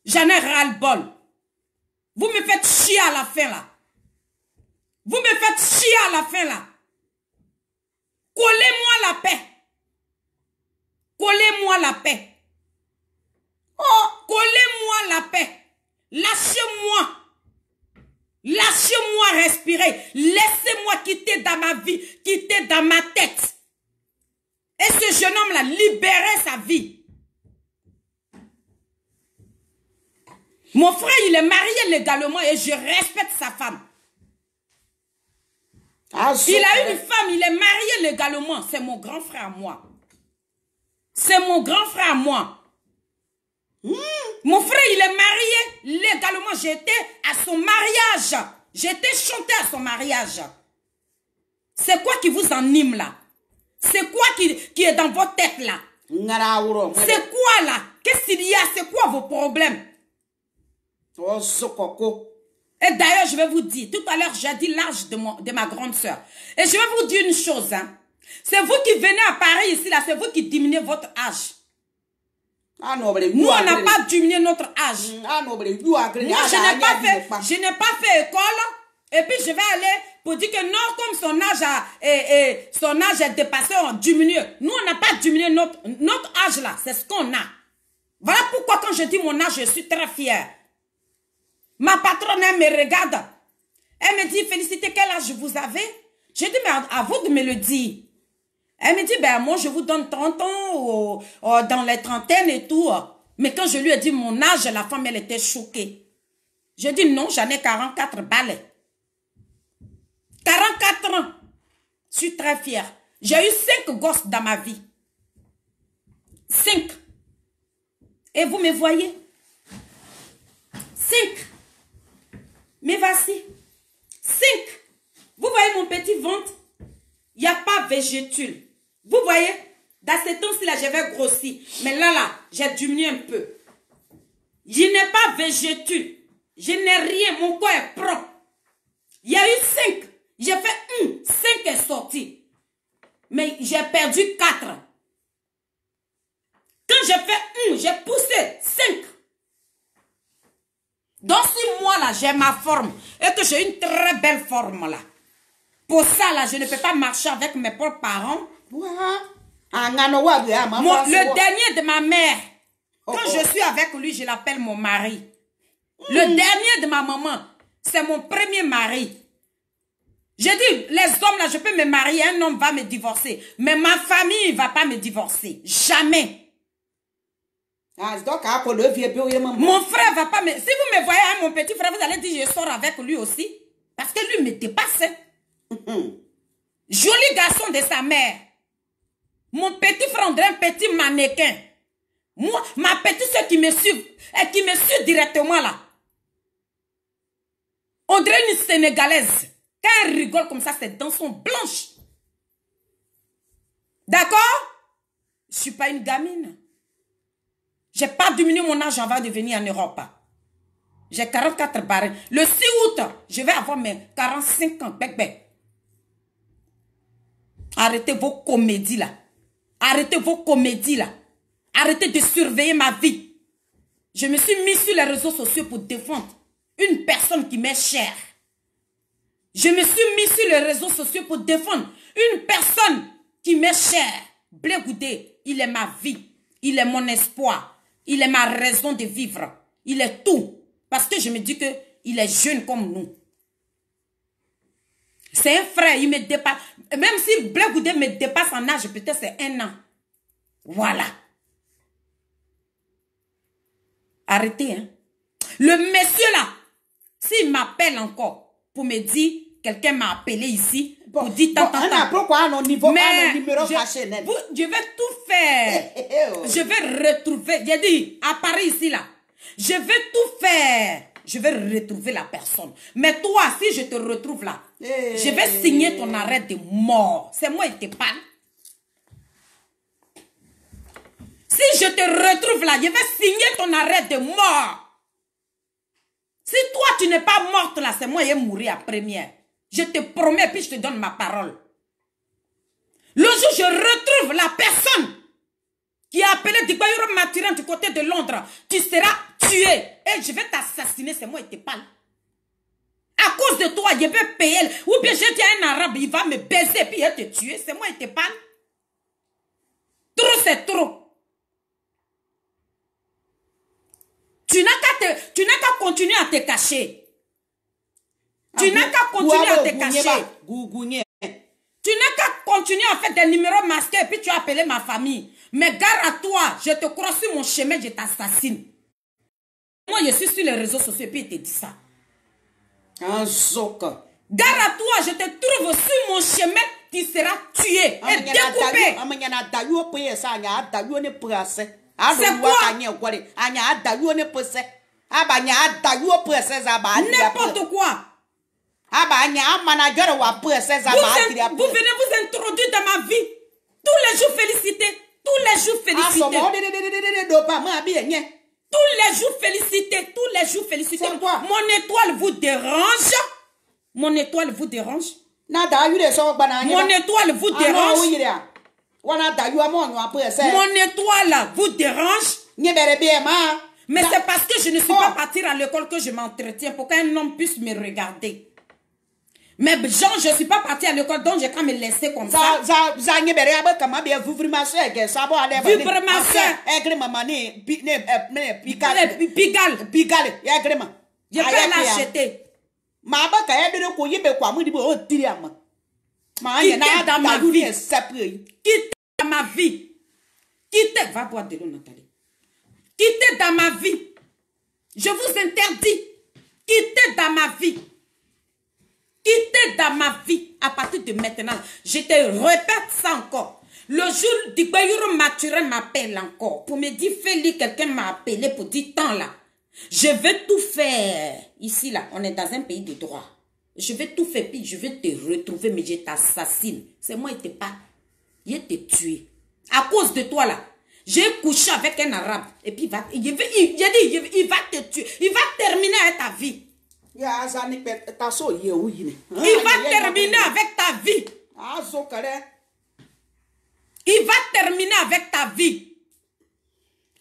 J'en ai ras-le-bol. Vous me faites chier à la fin là. Vous me faites chier à la fin là. Collez-moi la paix. Collez-moi la paix. Oh, collez-moi la paix. Lâchez-moi. Lâchez-moi respirer. Laissez-moi quitter dans ma vie, quitter dans ma tête. Et ce jeune homme-là, libérer sa vie. Mon frère, il est marié légalement et je respecte sa femme. Il a une femme, il est marié légalement. C'est mon grand frère à moi. C'est mon grand frère à moi. Mon frère, il est marié légalement. J'étais à son mariage. J'étais chanté à son mariage. C'est quoi qui vous anime là? C'est quoi qui est dans votre tête là? C'est quoi là? Qu'est-ce qu'il y a? C'est quoi vos problèmes? Et d'ailleurs, je vais vous dire, tout à l'heure, j'ai dit l'âge de ma grande sœur. Et je vais vous dire une chose. Hein. C'est vous qui venez à Paris ici, là, c'est vous qui diminuez votre âge. Nous, on n'a pas diminué notre âge. Moi, je n'ai pas fait école. Et puis, je vais aller pour dire que non, comme son âge est dépassé, on diminue. Nous, on n'a pas diminué notre âge là. C'est ce qu'on a. Voilà pourquoi quand je dis mon âge, je suis très fière. Ma patronne, elle me regarde. Elle me dit, Félicité, quel âge vous avez? Je dis, mais à vous de me le dire. Elle me dit, ben moi, je vous donne 30 ans, dans les trentaines et tout. Mais quand je lui ai dit mon âge, la femme, elle était choquée. Je dis, non, j'en ai 44 balais. 44 ans. Je suis très fière. J'ai eu 5 gosses dans ma vie. 5. Et vous me voyez? 5. Mais voici. 5. Vous voyez mon petit ventre? Il n'y a pas végétule. Vous voyez? Dans ces temps-ci, là, j'avais grossi. Mais là, j'ai diminué un peu. Je n'ai pas végétule. Je n'ai rien. Mon corps est propre. Il y a eu 5. J'ai fait 5 est sorti. Mais j'ai perdu 4. Quand j'ai fait j'ai poussé 5. Dans 6 mois, là, j'ai ma forme. Et que j'ai une très belle forme, là. Pour ça, là, je ne peux pas marcher avec mes propres parents. Le dernier de ma mère, quand je suis avec lui, je l'appelle mon mari. Le dernier de ma maman, c'est mon premier mari. J'ai dit, les hommes là, je peux me marier, un homme va me divorcer. Mais ma famille ne va pas me divorcer. Jamais. Mon frère va pas me... Si vous me voyez, hein, mon petit frère, vous allez dire, je sors avec lui aussi. Parce que lui me dépasse. Joli garçon de sa mère. Mon petit frère, on dirait un petit mannequin. Moi, ma petite soeur qui me suit directement là. On dirait une Sénégalaise. Quand elle rigole comme ça, ses dents sont blanches. D'accord? Je ne suis pas une gamine. Je n'ai pas diminué mon âge avant de venir en Europe. J'ai 44 barres. Le 6 août, je vais avoir mes 45 ans. Bec, bec. Arrêtez vos comédies là. Arrêtez vos comédies là. Arrêtez de surveiller ma vie. Je me suis mis sur les réseaux sociaux pour défendre une personne qui m'est chère. Je me suis mis sur les réseaux sociaux pour défendre une personne qui m'est chère. Blé Goudé, il est ma vie. Il est mon espoir. Il est ma raison de vivre. Il est tout. Parce que je me dis qu'il est jeune comme nous. C'est un frère, il me dépasse. Même si Blé Goudé me dépasse en âge, peut-être c'est 1 an. Voilà. Arrêtez, hein. Le monsieur là, s'il m'appelle encore pour me dire, quelqu'un m'a appelé ici, pour dire tant. Pourquoi à nos niveaux, mais à nos numéros cachés? Je vais tout faire. Je vais retrouver, j'ai dit, à Paris ici là, je vais tout faire. Je vais retrouver la personne. Mais toi, si je te retrouve là, je vais signer ton arrêt de mort. C'est moi qui te parle. Si je te retrouve là, je vais signer ton arrêt de mort. Si toi, tu n'es pas morte là, c'est moi qui vais mourir à première. Je te promets, puis je te donne ma parole. Le jour où je retrouve la personne qui a appelé Digbayuro Mathurin du côté de Londres, tu seras tué. Et je vais t'assassiner, c'est moi qui te parle. À cause de toi, je vais payer. Ou bien j'ai dit à un arabe, il va me baiser, puis il va te tuer. C'est moi qui te parle. Trop, c'est trop. Tu n'as qu'à continuer à te cacher. Tu n'as qu'à continuer à te cacher. Tu n'as qu'à continuer à faire des numéros masqués et puis tu as appelé ma famille. Mais gare à toi, je te crois sur mon chemin, je t'assassine. Moi, je suis sur les réseaux sociaux et puis il te dit ça. Gare à toi, je te trouve sur mon chemin, tu seras tué et découpé. C'est quoi? N'importe quoi. Vous venez vous introduire dans ma vie. Tous les jours féliciter. Tous les jours féliciter. Tous les jours féliciter. Tous les jours féliciter. Mon étoile vous dérange? Mon étoile vous dérange? Mon étoile vous dérange? Mon étoile vous dérange? Mais c'est parce que je ne suis pas partie à l'école que je m'entretiens pour qu'un homme puisse me regarder. Mais genre, je ne suis pas partie à l'école, donc j'ai qu'à me laisser comme ça. Pigalle. Je peux l'acheter. Quittez dans ma vie. Quittez dans ma vie. Quittez. Va boire de l'eau, Nathalie. Quittez dans ma vie. Je vous interdis. Quittez dans ma vie. Quittez dans ma vie à partir de maintenant. Je te répète ça encore. Le jour Digbayuro Mathurin m'appelle encore pour me dire Félix, quelqu'un m'a appelé pour dire tant là. Je vais tout faire. Ici là, on est dans un pays de droit. Je vais tout faire puis je vais te retrouver mais je t'assassine. C'est moi qui te parle. Je vais te tuer. À cause de toi là. J'ai couché avec un arabe et puis il va te tuer. Il va terminer avec ta vie. Il va terminer avec ta vie. Il va terminer avec ta vie.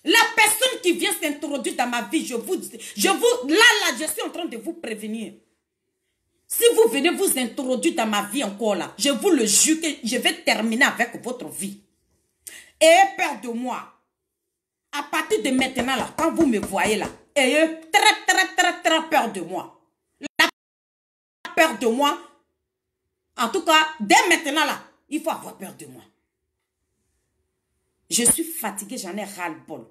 La personne qui vient s'introduire dans ma vie, je suis en train de vous prévenir. Si vous venez vous introduire dans ma vie encore là, je vous le jure que je vais terminer avec votre vie. Ayez peur de moi. À partir de maintenant là, quand vous me voyez là, ayez très peur de moi. La peur de moi, En tout cas, dès maintenant là, il faut avoir peur de moi. Je suis fatiguée, j'en ai ras-le-bol.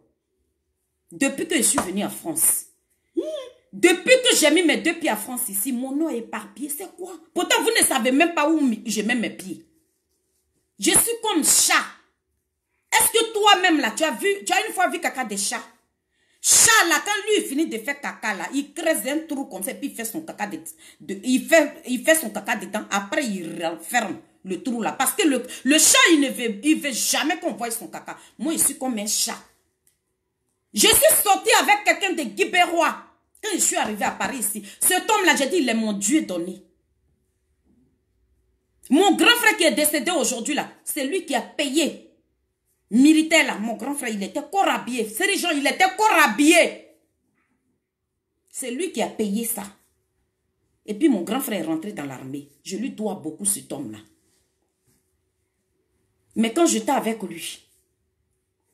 Depuis que je suis venue en France, depuis que j'ai mis mes 2 pieds en France ici, mon nom est éparpillé. C'est quoi? Pourtant, vous ne savez même pas où je mets mes pieds. Je suis comme chat. Est-ce que toi-même là, tu as une fois vu caca des chats? Chat là, quand lui il finit de faire caca là, il creuse un trou comme ça, puis il fait son caca il fait son caca dedans. Après, il referme le trou là. Parce que le chat, il veut jamais qu'on voie son caca. Moi, je suis comme un chat. Je suis sortie avec quelqu'un de Guibérois. Quand je suis arrivée à Paris ici, cet homme-là, j'ai dit, il est mon Dieu donné. Mon grand frère qui est décédé aujourd'hui là, c'est lui qui a payé. Militaire là, mon grand frère, il était corps habillé. Ces gens, il était corps habillé. C'est lui qui a payé ça. Et puis mon grand frère est rentré dans l'armée. Je lui dois beaucoup cet homme-là. Mais quand j'étais avec lui,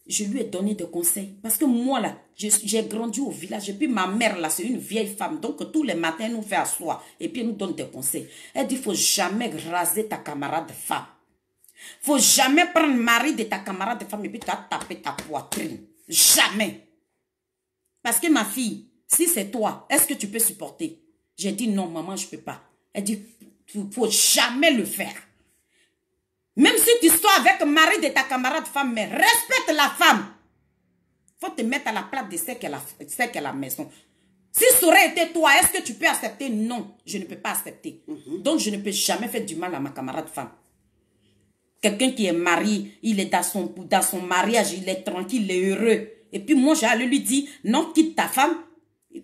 je lui ai donné des conseils. Parce que moi, là, j'ai grandi au village. Et puis ma mère, là, c'est une vieille femme. Donc, tous les matins, elle nous fait asseoir. Et puis, elle nous donne des conseils. Elle dit, il ne faut jamais raser ta camarade femme. Il ne faut jamais prendre le mari de ta camarade femme et puis tu as tapé ta poitrine. Jamais. Parce que ma fille, si c'est toi, est-ce que tu peux supporter? J'ai dit, non, maman, je ne peux pas. Elle dit, il ne faut jamais le faire. Même si tu sois avec le mari de ta camarade femme, mais respecte la femme. Il faut te mettre à la place de celle qui est à la maison. Si ça aurait été toi, est-ce que tu peux accepter? Non, je ne peux pas accepter. Donc, je ne peux jamais faire du mal à ma camarade femme. Quelqu'un qui est marié, il est dans son mariage, il est tranquille, il est heureux. Et puis moi, j'allais lui dire, non, quitte ta femme,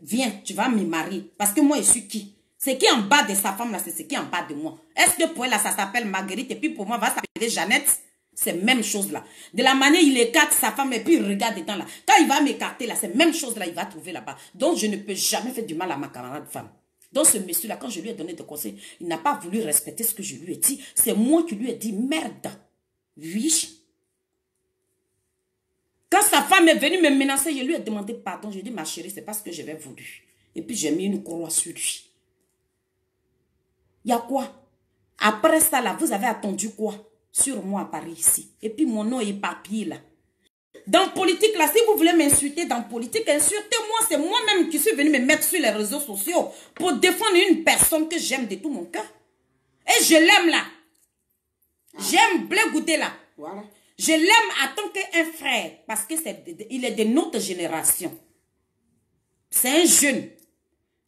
viens, tu vas me marier. Parce que moi, je suis qui? Ce qui est en bas de sa femme, là, c'est ce qui est en bas de moi. Est-ce que pour elle, là, ça s'appelle Marguerite, et puis pour moi, va s'appeler Jeannette? C'est la même chose, là. De la manière, il écarte sa femme, et puis il regarde dedans, là. Quand il va m'écarter, là, c'est la même chose, là, il va trouver là-bas. Donc, je ne peux jamais faire du mal à ma camarade femme. Donc, ce monsieur-là, quand je lui ai donné des conseils, il n'a pas voulu respecter ce que je lui ai dit. C'est moi qui lui ai dit, merde. Oui. Quand sa femme est venue me menacer, je lui ai demandé pardon. Je lui ai dit, ma chérie, c'est pas ce que j'avais voulu. Et puis, j'ai mis une croix sur lui. Il y a quoi? Après ça, là, vous avez attendu quoi? Sur moi à Paris, ici. Et puis, mon nom est éparpillé, là. Dans politique, là, si vous voulez m'insulter dans politique, insultez-moi. C'est moi-même qui suis venu me mettre sur les réseaux sociaux pour défendre une personne que j'aime de tout mon cœur. Et je l'aime, là. J'aime Blé Goudé, là. Voilà. Je l'aime en tant qu'un frère. Parce qu'il est de notre génération. C'est un jeune.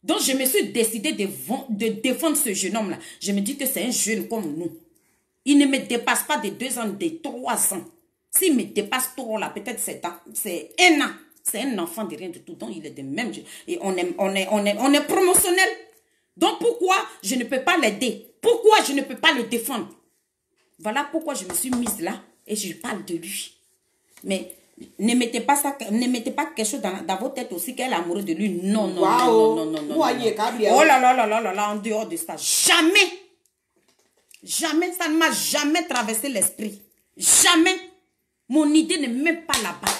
Donc, je me suis décidé de défendre ce jeune homme-là. Je me dis que c'est un jeune comme nous. Il ne me dépasse pas de 2 ans, de 3 ans. S'il me dépasse trop là, peut-être 7 ans, c'est 1 an. C'est un enfant de rien du tout. Donc, il est de même. Et on est promotionnel. Donc, pourquoi je ne peux pas l'aider? Pourquoi je ne peux pas le défendre? Voilà pourquoi je me suis mise là et je parle de lui. Mais ne mettez pas ça, ne mettez pas quelque chose dans vos têtes aussi qu'elle est amoureuse de lui. Non, non, Wow. non, non, non, non, Moi, non. il est câble. Oh là là là là là là, en dehors de ça. Jamais. Jamais, ça ne m'a jamais traversé l'esprit. Jamais. Mon idée n'est même pas là-bas.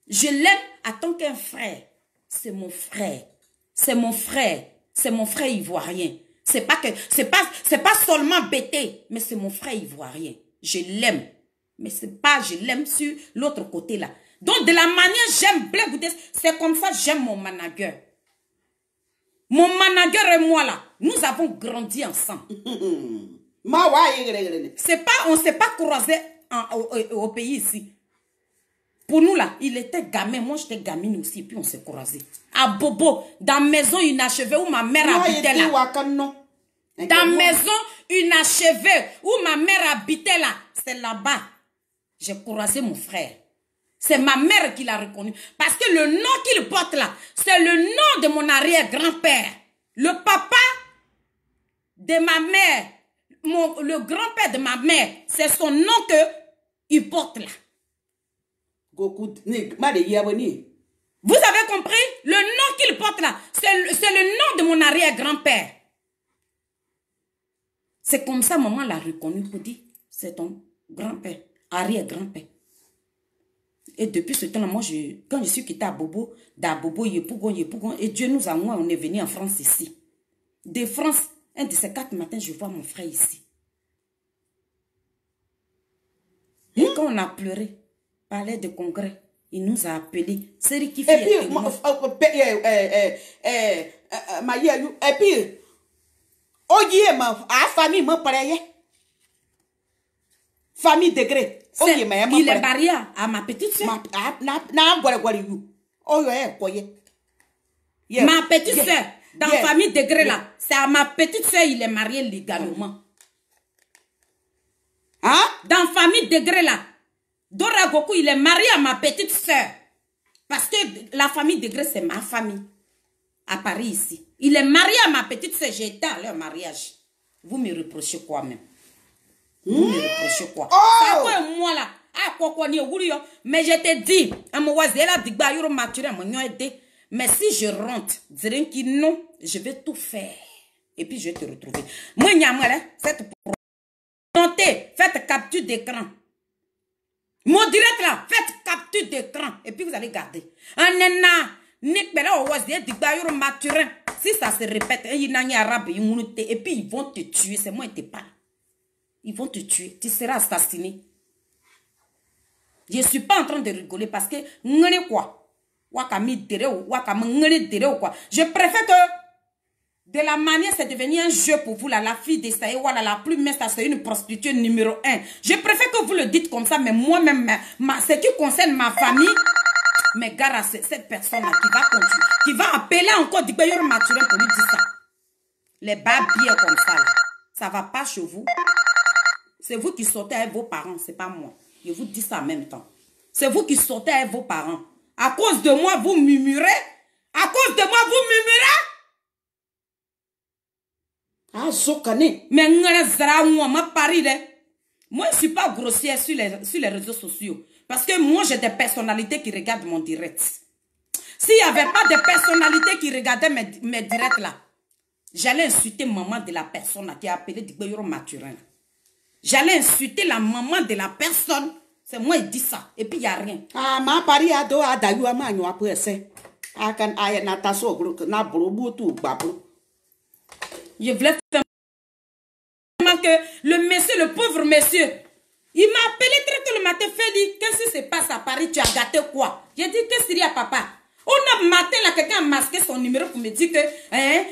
Je l'aime en tant qu'un frère. C'est mon frère. C'est mon frère. C'est mon frère ivoirien. C'est pas seulement bêté, mais c'est mon frère ivoirien. Je l'aime. Mais c'est pas, je l'aime sur l'autre côté là. Donc, de la manière j'aime Blé Goudé, c'est comme ça j'aime mon manager. Mon manager et moi là, nous avons grandi ensemble. C'est pas, on s'est pas croisés au pays ici. Pour nous là, il était gamin, moi j'étais gamine aussi, puis on s'est croisés. À Bobo, dans maison inachevée où ma mère habitait là. Dans maison inachevée où ma mère habitait là. C'est là-bas. J'ai croisé mon frère. C'est ma mère qui l'a reconnu. Parce que le nom qu'il porte là, c'est le nom de mon arrière-grand-père. Le papa de ma mère, le grand-père de ma mère, c'est son nom qu'il porte là. Vous avez compris? Le nom qu'il porte là, c'est le nom de mon arrière-grand-père. C'est comme ça, maman l'a reconnu pour dire, c'est ton grand-père, arrière-grand-père. Et depuis ce temps-là, moi, quand je suis quittée à Bobo, d'Abobo, Yepougon, et Dieu nous a, moi, on est venu en France ici. De France, Un de ces 4 matins, je vois mon frère ici. Et quand on a pleuré, palais de congrès, il nous a appelés. C'est lui qui fait. Et puis, et puis, famille, mon père, famille degré. Il est marié à ma petite soeur. Ma petite soeur, dans la famille degré là, c'est à ma petite soeur il est marié légalement. Hein? Dans la famille degré là, Dora Goku il est marié à ma petite soeur. Parce que la famille degré c'est ma famille. À Paris ici. Il est marié à ma petite soeur. J'étais à leur mariage. Vous me reprochez quoi même? Vous me reprochez quoi? C'est quoi moi là? Mais je te dis, mais si je rentre, dirais que non, je vais tout faire. Et puis je vais te retrouver. Moi, faites capture d'écran. Mon direct là, faites capture d'écran. Et puis vous allez garder. Si ça se répète, et puis ils vont te tuer. C'est moi qui te parle. Ils vont te tuer. Tu seras assassiné. Je ne suis pas en train de rigoler parce que je préfère que de la manière c'est devenu un jeu pour vous là, la fille de Saïe, voilà, la plus mince, c'est une prostituée numéro 1. Je préfère que vous le dites comme ça, mais moi-même, ce qui concerne ma famille, mais gare à cette personne-là qui va continuer, qui va appeler encore du payeur maturé pour lui dire ça. Les babies comme ça, là, ça va pas chez vous. C'est vous qui sortez avec vos parents, c'est pas moi. Je vous dis ça en même temps. C'est vous qui sortez avec vos parents. À cause de moi, vous murmurez. À cause de moi, vous murmurez. Ah, Zokane. Mais moi, je ne suis pas grossière sur les réseaux sociaux. Parce que moi, j'ai des personnalités qui regardent mon direct. S'il n'y avait pas de personnalités qui regardaient mes directs là, j'allais insulter maman de la personne qui a appelé Digbeyo Maturin. J'allais insulter la maman de la personne. C'est moi qui dis ça. Et puis il n'y a rien. Ah, ma pari ado adayu amanyo après ça. Akan aya nataso na brobo tout bablo. Je voulais faire que le monsieur, le pauvre monsieur, il m'a appelé très tôt le matin, Feli, qu'est-ce qui se passe à Paris? Tu as gâté quoi? J'ai dit, qu'est-ce qu'il y a, papa? On a matin là, quelqu'un a masqué son numéro pour me dire que,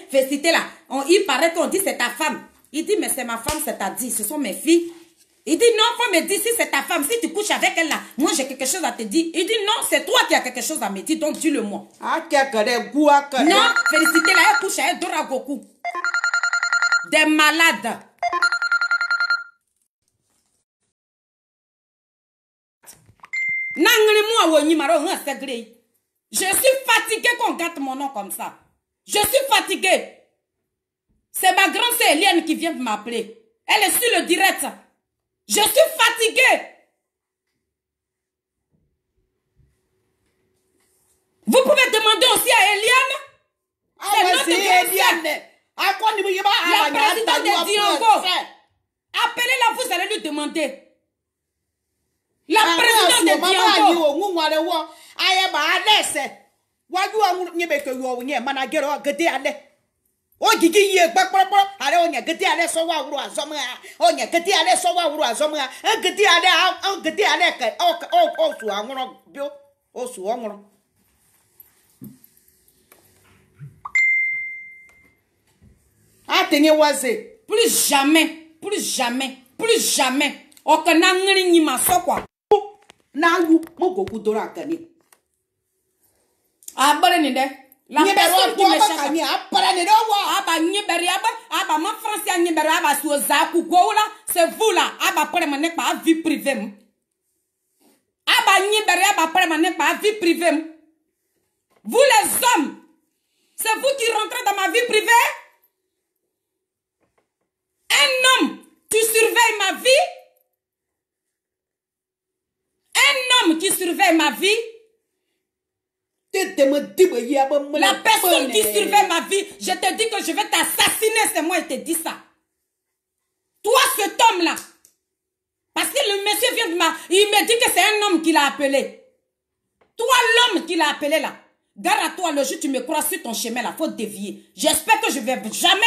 félicité là, il paraît qu'on dit c'est ta femme. Il dit, mais c'est ma femme, c'est ta dit, ce sont mes filles. Il dit, non, faut me dire si c'est ta femme, si tu couches avec elle là, moi j'ai quelque chose à te dire. Il dit, non, c'est toi qui as quelque chose à me dire, donc dis-le-moi. Ah, non, non, félicité là, elle couche avec Dora Goku. Des malades. Je suis fatiguée qu'on gâte mon nom comme ça. Je suis fatiguée. C'est ma grande sœur Eliane qui vient de m'appeler. Elle est sur le direct. Je suis fatiguée. Vous pouvez demander aussi à Eliane. C'est notre Eliane. La présidente de Diongo. Appelez-la, vous allez lui demander. La présidente de Diongo. Oh, Gigi, ye bakporo, ale onya gete ale so wa wuru azoma, onya gete ale so wa wuru azoma, gete ale ka o su anworo bio, o su onworo. Atenye waze, plus jamais. Okana ngri ni masokwa. Na wu mo goku dora kani. Abare ni de. La personne qui me cherche. Ma France, c'est vous là. Vie privée. Vie privée. Vous les hommes, c'est vous qui rentrez dans ma vie privée. Un homme, tu surveilles ma vie. Un homme qui surveille ma vie. La personne qui surveille ma vie, je te dis que je vais t'assassiner, c'est moi qui te dis ça. Toi, cet homme-là, parce que le monsieur vient de il me dit que c'est un homme qui l'a appelé. Toi, l'homme qui l'a appelé là, Gare à toi, le jour où tu me crois sur ton chemin, il faut dévier. J'espère que je vais jamais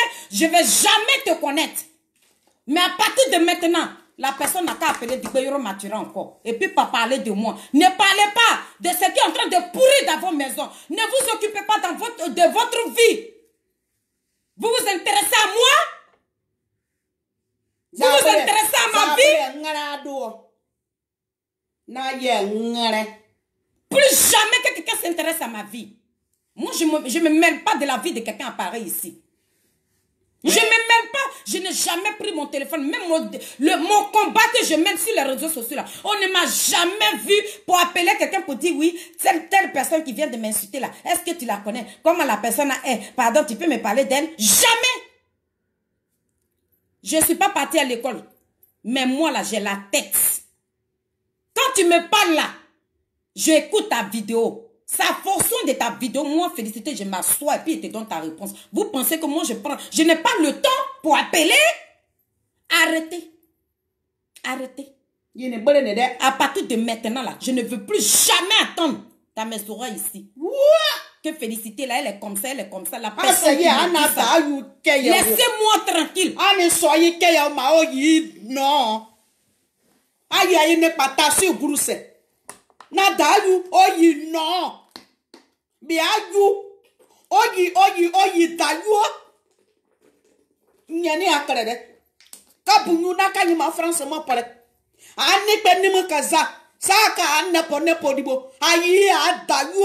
te connaître. Mais à partir de maintenant, la personne n'a qu'à appeler Digbeiro Matura encore. Et puis pas parler de moi. Ne parlez pas de ce qui est en train de pourrir dans vos maisons. Ne vous occupez pas de votre vie. Vous vous intéressez à moi? Vous vous intéressez à ma vie? Plus jamais que quelqu'un s'intéresse à ma vie. Moi, je me mêle pas de la vie de quelqu'un appareil ici. Je me mêle pas. Je n'ai jamais pris mon téléphone. Même mon combat que je mène sur les réseaux sociaux, là, on ne m'a jamais vu pour appeler quelqu'un pour dire oui, telle personne qui vient de m'insulter là. Est-ce que tu la connais? Comment la personne est? Pardon, tu peux me parler d'elle? Jamais. Je ne suis pas partie à l'école. Mais moi là, j'ai la tête. Quand tu me parles là, j'écoute ta vidéo. C'est à fonction de ta vidéo, moi, félicité, je m'assois et puis je te donne ta réponse. Vous pensez que moi, je n'ai pas le temps pour appeler? Arrêtez. Arrêtez. À partir de maintenant, là, je ne veux plus jamais attendre dans mes oreilles ici. Que félicité, là, elle est comme ça, elle est comme ça. La personne laissez-moi tranquille. Non. Aïe, n'est pas tassé au Bruce. Nadayu, oyi no. Biayu, oyi dayu. Nyani akrede. Kabunyu na kanyima France mo pare. Ani pe ni mo kaza. Saka annepo nepo dibo. Ayi adayu.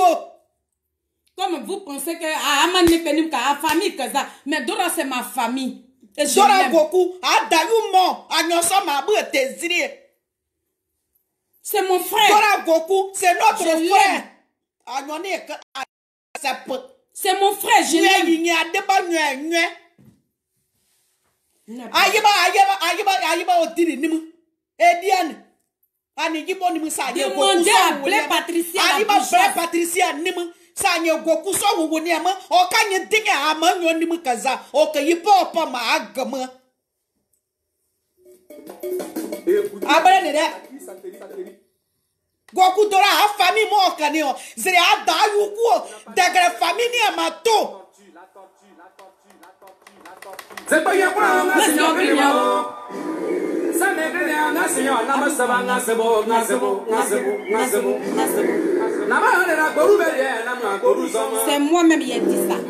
Comme vous pensez que Amane Penim ka famille kaza, mais Dora c'est ma famille. Et Dora Goku, adayu mo, anyoso ma bu teziri. C'est mon frère. Dora Goku, c'est notre frère. C'est mon frère, je l'aime. Demandez à Blé Patricia. Patricia Sanya Goku so wo ni ama o kanye dinga ama nyo ni mukaza o ka yipo pa ma agama abere ne de Goku Dora a famille mo kani o zere ada yu ku dagre famille ni amato c'est pas ya pra nga senyo grigno ça me grigno nga senyo na masaba nga sebo c'est moi-même qui ai dit ça. Vous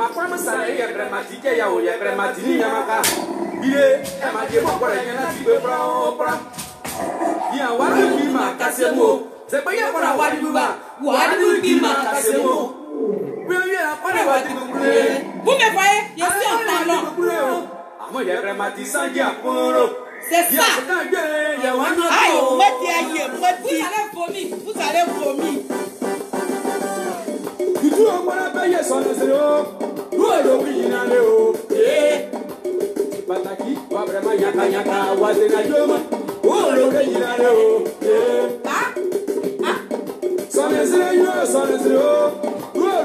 me voyez? Je suis en talon. C'est ça. Vous allez vomir.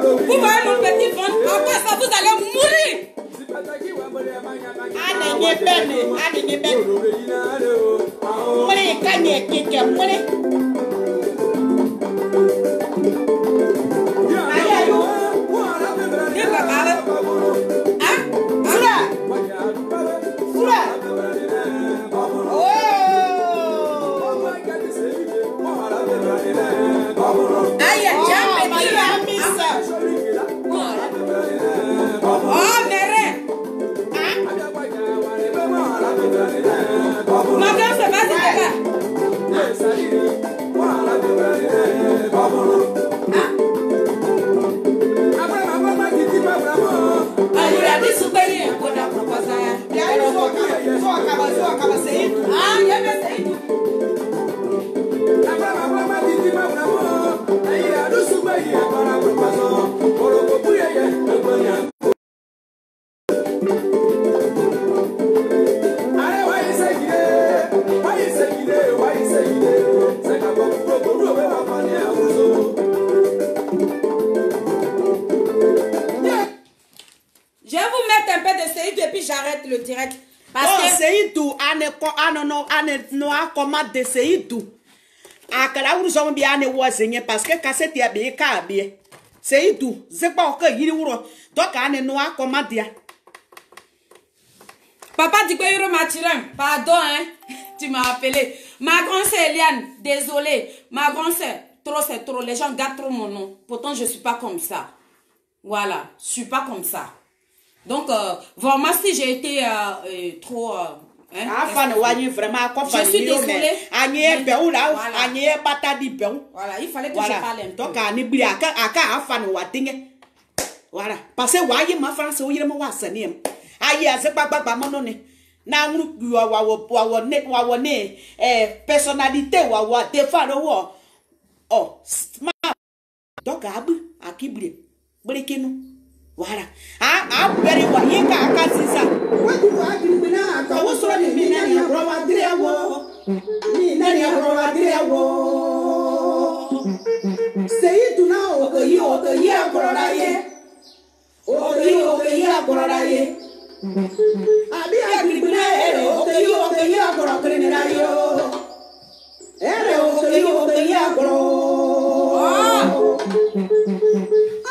Vous voyez mon petit ventre? Après ça, vous allez mourir. Akala uruzo mbi ane wazenye parce que cassette ya be ka be C'est tout. C'est pas que il ouro. Donc on est noir comment dire. Papa dit que Yoro Mathurin, pardon, hein. Tu m'as appelé. Ma grande sœur Eliane, désolée. Ma grande sœur, trop c'est trop. Les gens gardent trop mon nom. Pourtant, je suis pas comme ça. Voilà, je suis pas comme ça. Donc, vraiment, si j'ai été trop... vraiment, je suis désolée. Voilà, il fallait que je parle un peu. Donc, voilà. Parce que voyez ma France, où il m'a wassané. Aïe, c'est pas mon nez. Na personnalité wa défendre oh donc a kibli brekenu voilà ah bere wa yeka akaziza watu wa kimina ka wosoro ni mina ni rowa direwo mina ni rowa direwo sei tu na o ko yi akorora ye o yi akorora ye abi agrigbina ere o ke yi akoro krenera yo ere o ke yi akoro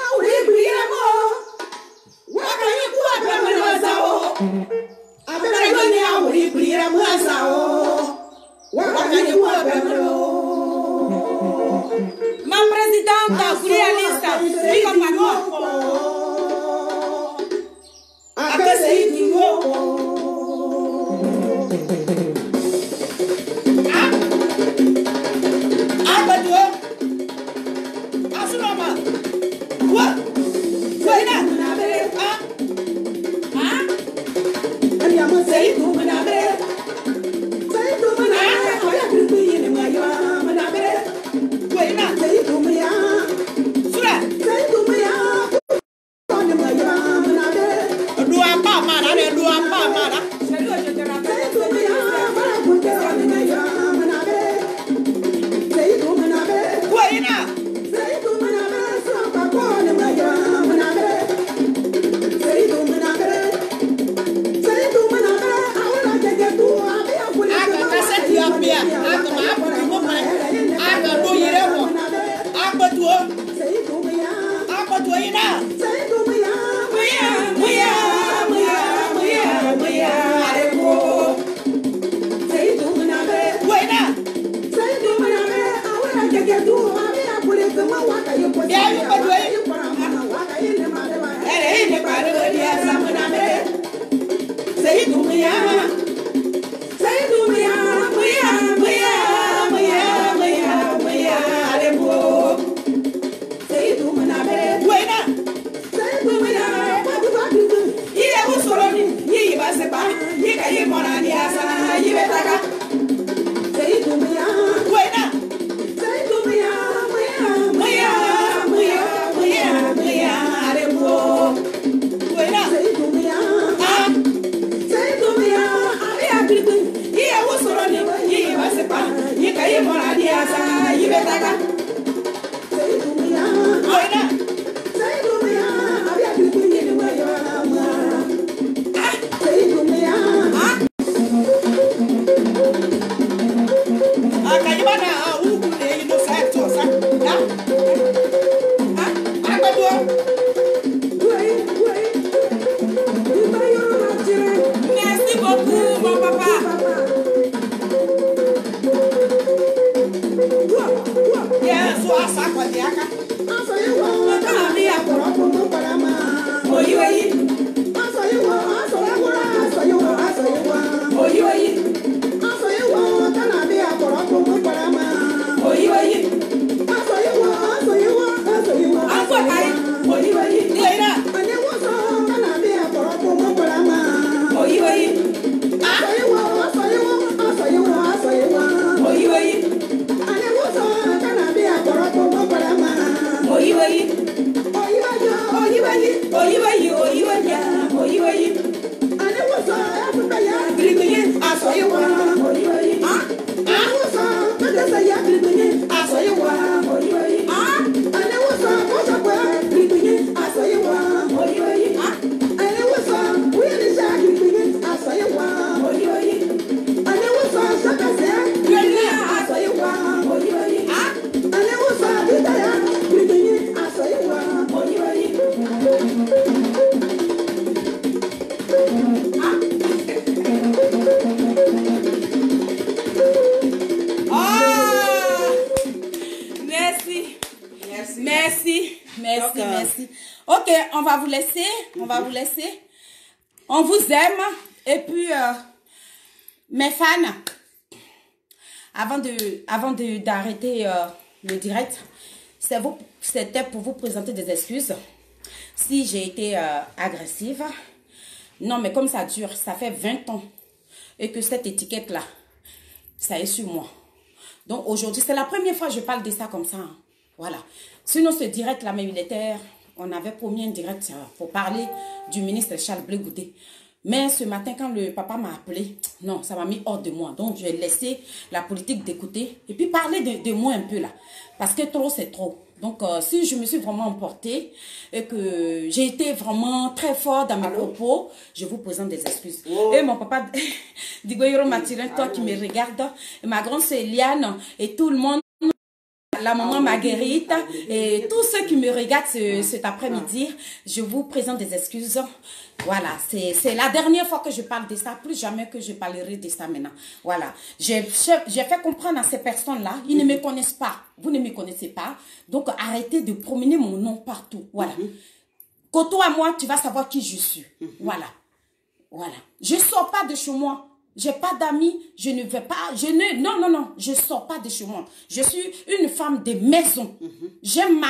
awuri gbira mo wa ka yi ku abere mo sa o abere go ni awuri gbira mo sa o wa ka yi ku abere mo. Ma présidente Kurialista, diga para moi. Ok, on va vous laisser. On va vous laisser. On vous aime. Et puis, mes fans, avant d'arrêter le direct, c'était pour vous présenter des excuses. Si j'ai été agressive. Non, mais comme ça dure, ça fait 20 ans. Et que cette étiquette-là, ça est sur moi. Donc aujourd'hui, c'est la première fois que je parle de ça comme ça. Hein. Voilà. Sinon, ce direct-là, même il était... On avait promis un direct pour parler du ministre Charles Blé Goudé. Mais ce matin, quand le papa m'a appelé, non, ça m'a mis hors de moi. Donc, j'ai laissé la politique d'écouter et puis parler de moi un peu là. Parce que trop, c'est trop. Donc, si je me suis vraiment emportée et que j'ai été vraiment très fort dans mes propos, je vous présente des excuses. Et mon papa, Digoyoro Mathurin, toi qui me regardes, ma grande sœur Eliane et tout le monde, la maman Marguerite et tous ceux qui me regardent cet après-midi, je vous présente des excuses. Voilà, c'est la dernière fois que je parle de ça, plus jamais que je parlerai de ça maintenant. Voilà, j'ai fait comprendre à ces personnes-là, ils ne me connaissent pas, vous ne me connaissez pas, donc arrêtez de promener mon nom partout. Voilà, côtoie-moi, tu vas savoir qui je suis. Voilà, voilà, je ne sors pas de chez moi. J'ai pas d'amis, je ne vais pas, non, je sors pas de chez moi. Je suis une femme de maison. J'aime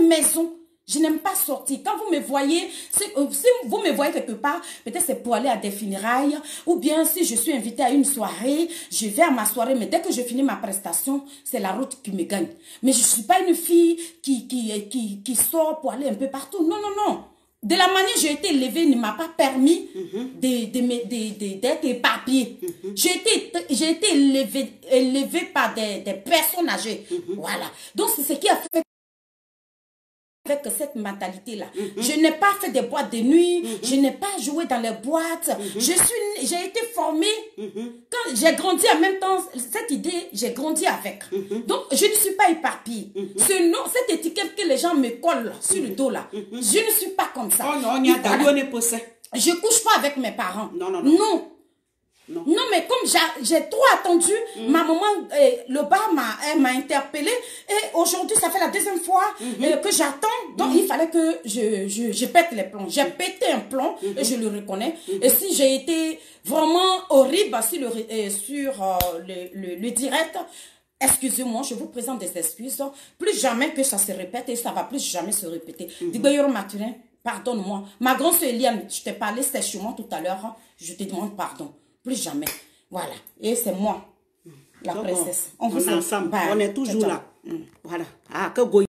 maison. Je n'aime pas sortir. Quand vous me voyez, si vous me voyez quelque part, peut-être c'est pour aller à des funérailles, ou bien si je suis invitée à une soirée, je vais à ma soirée, mais dès que je finis ma prestation, c'est la route qui me gagne. Mais je suis pas une fille qui sort pour aller un peu partout. Non, non, non. De la manière dont j'ai été élevée ne m'a pas permis d'être éparpillée. J'ai été élevée par des personnes âgées. Voilà. Donc, c'est ce qui a fait avec cette mentalité-là. Je n'ai pas fait des boîtes de nuit. Je n'ai pas joué dans les boîtes. J'ai été formée. Quand j'ai grandi en même temps, cette idée, j'ai grandi avec. Donc, je ne suis pas éparpillée. Ce nom, cette étiquette que les gens me collent sur le dos là, je ne suis pas comme ça. Oh non, on y a voilà. Je couche pas avec mes parents. Non, non, non. Non. Non. Non, mais comme j'ai trop attendu, ma maman, le bar m'a interpellée. Et aujourd'hui, ça fait la deuxième fois que j'attends. Donc, il fallait que je pète les plombs. J'ai pété un plomb et je le reconnais. Et si j'ai été vraiment horrible sur le direct, excusez-moi, je vous présente des excuses. Plus jamais que ça se répète et ça va plus jamais se répéter. Digoyoro Mathurin, pardonne-moi. Ma grande sœur Eliane, je t'ai parlé sèchement tout à l'heure. Je te demande pardon. Plus jamais. Voilà. Et c'est moi, la princesse. On est ensemble. On est toujours là. Voilà. Ah, que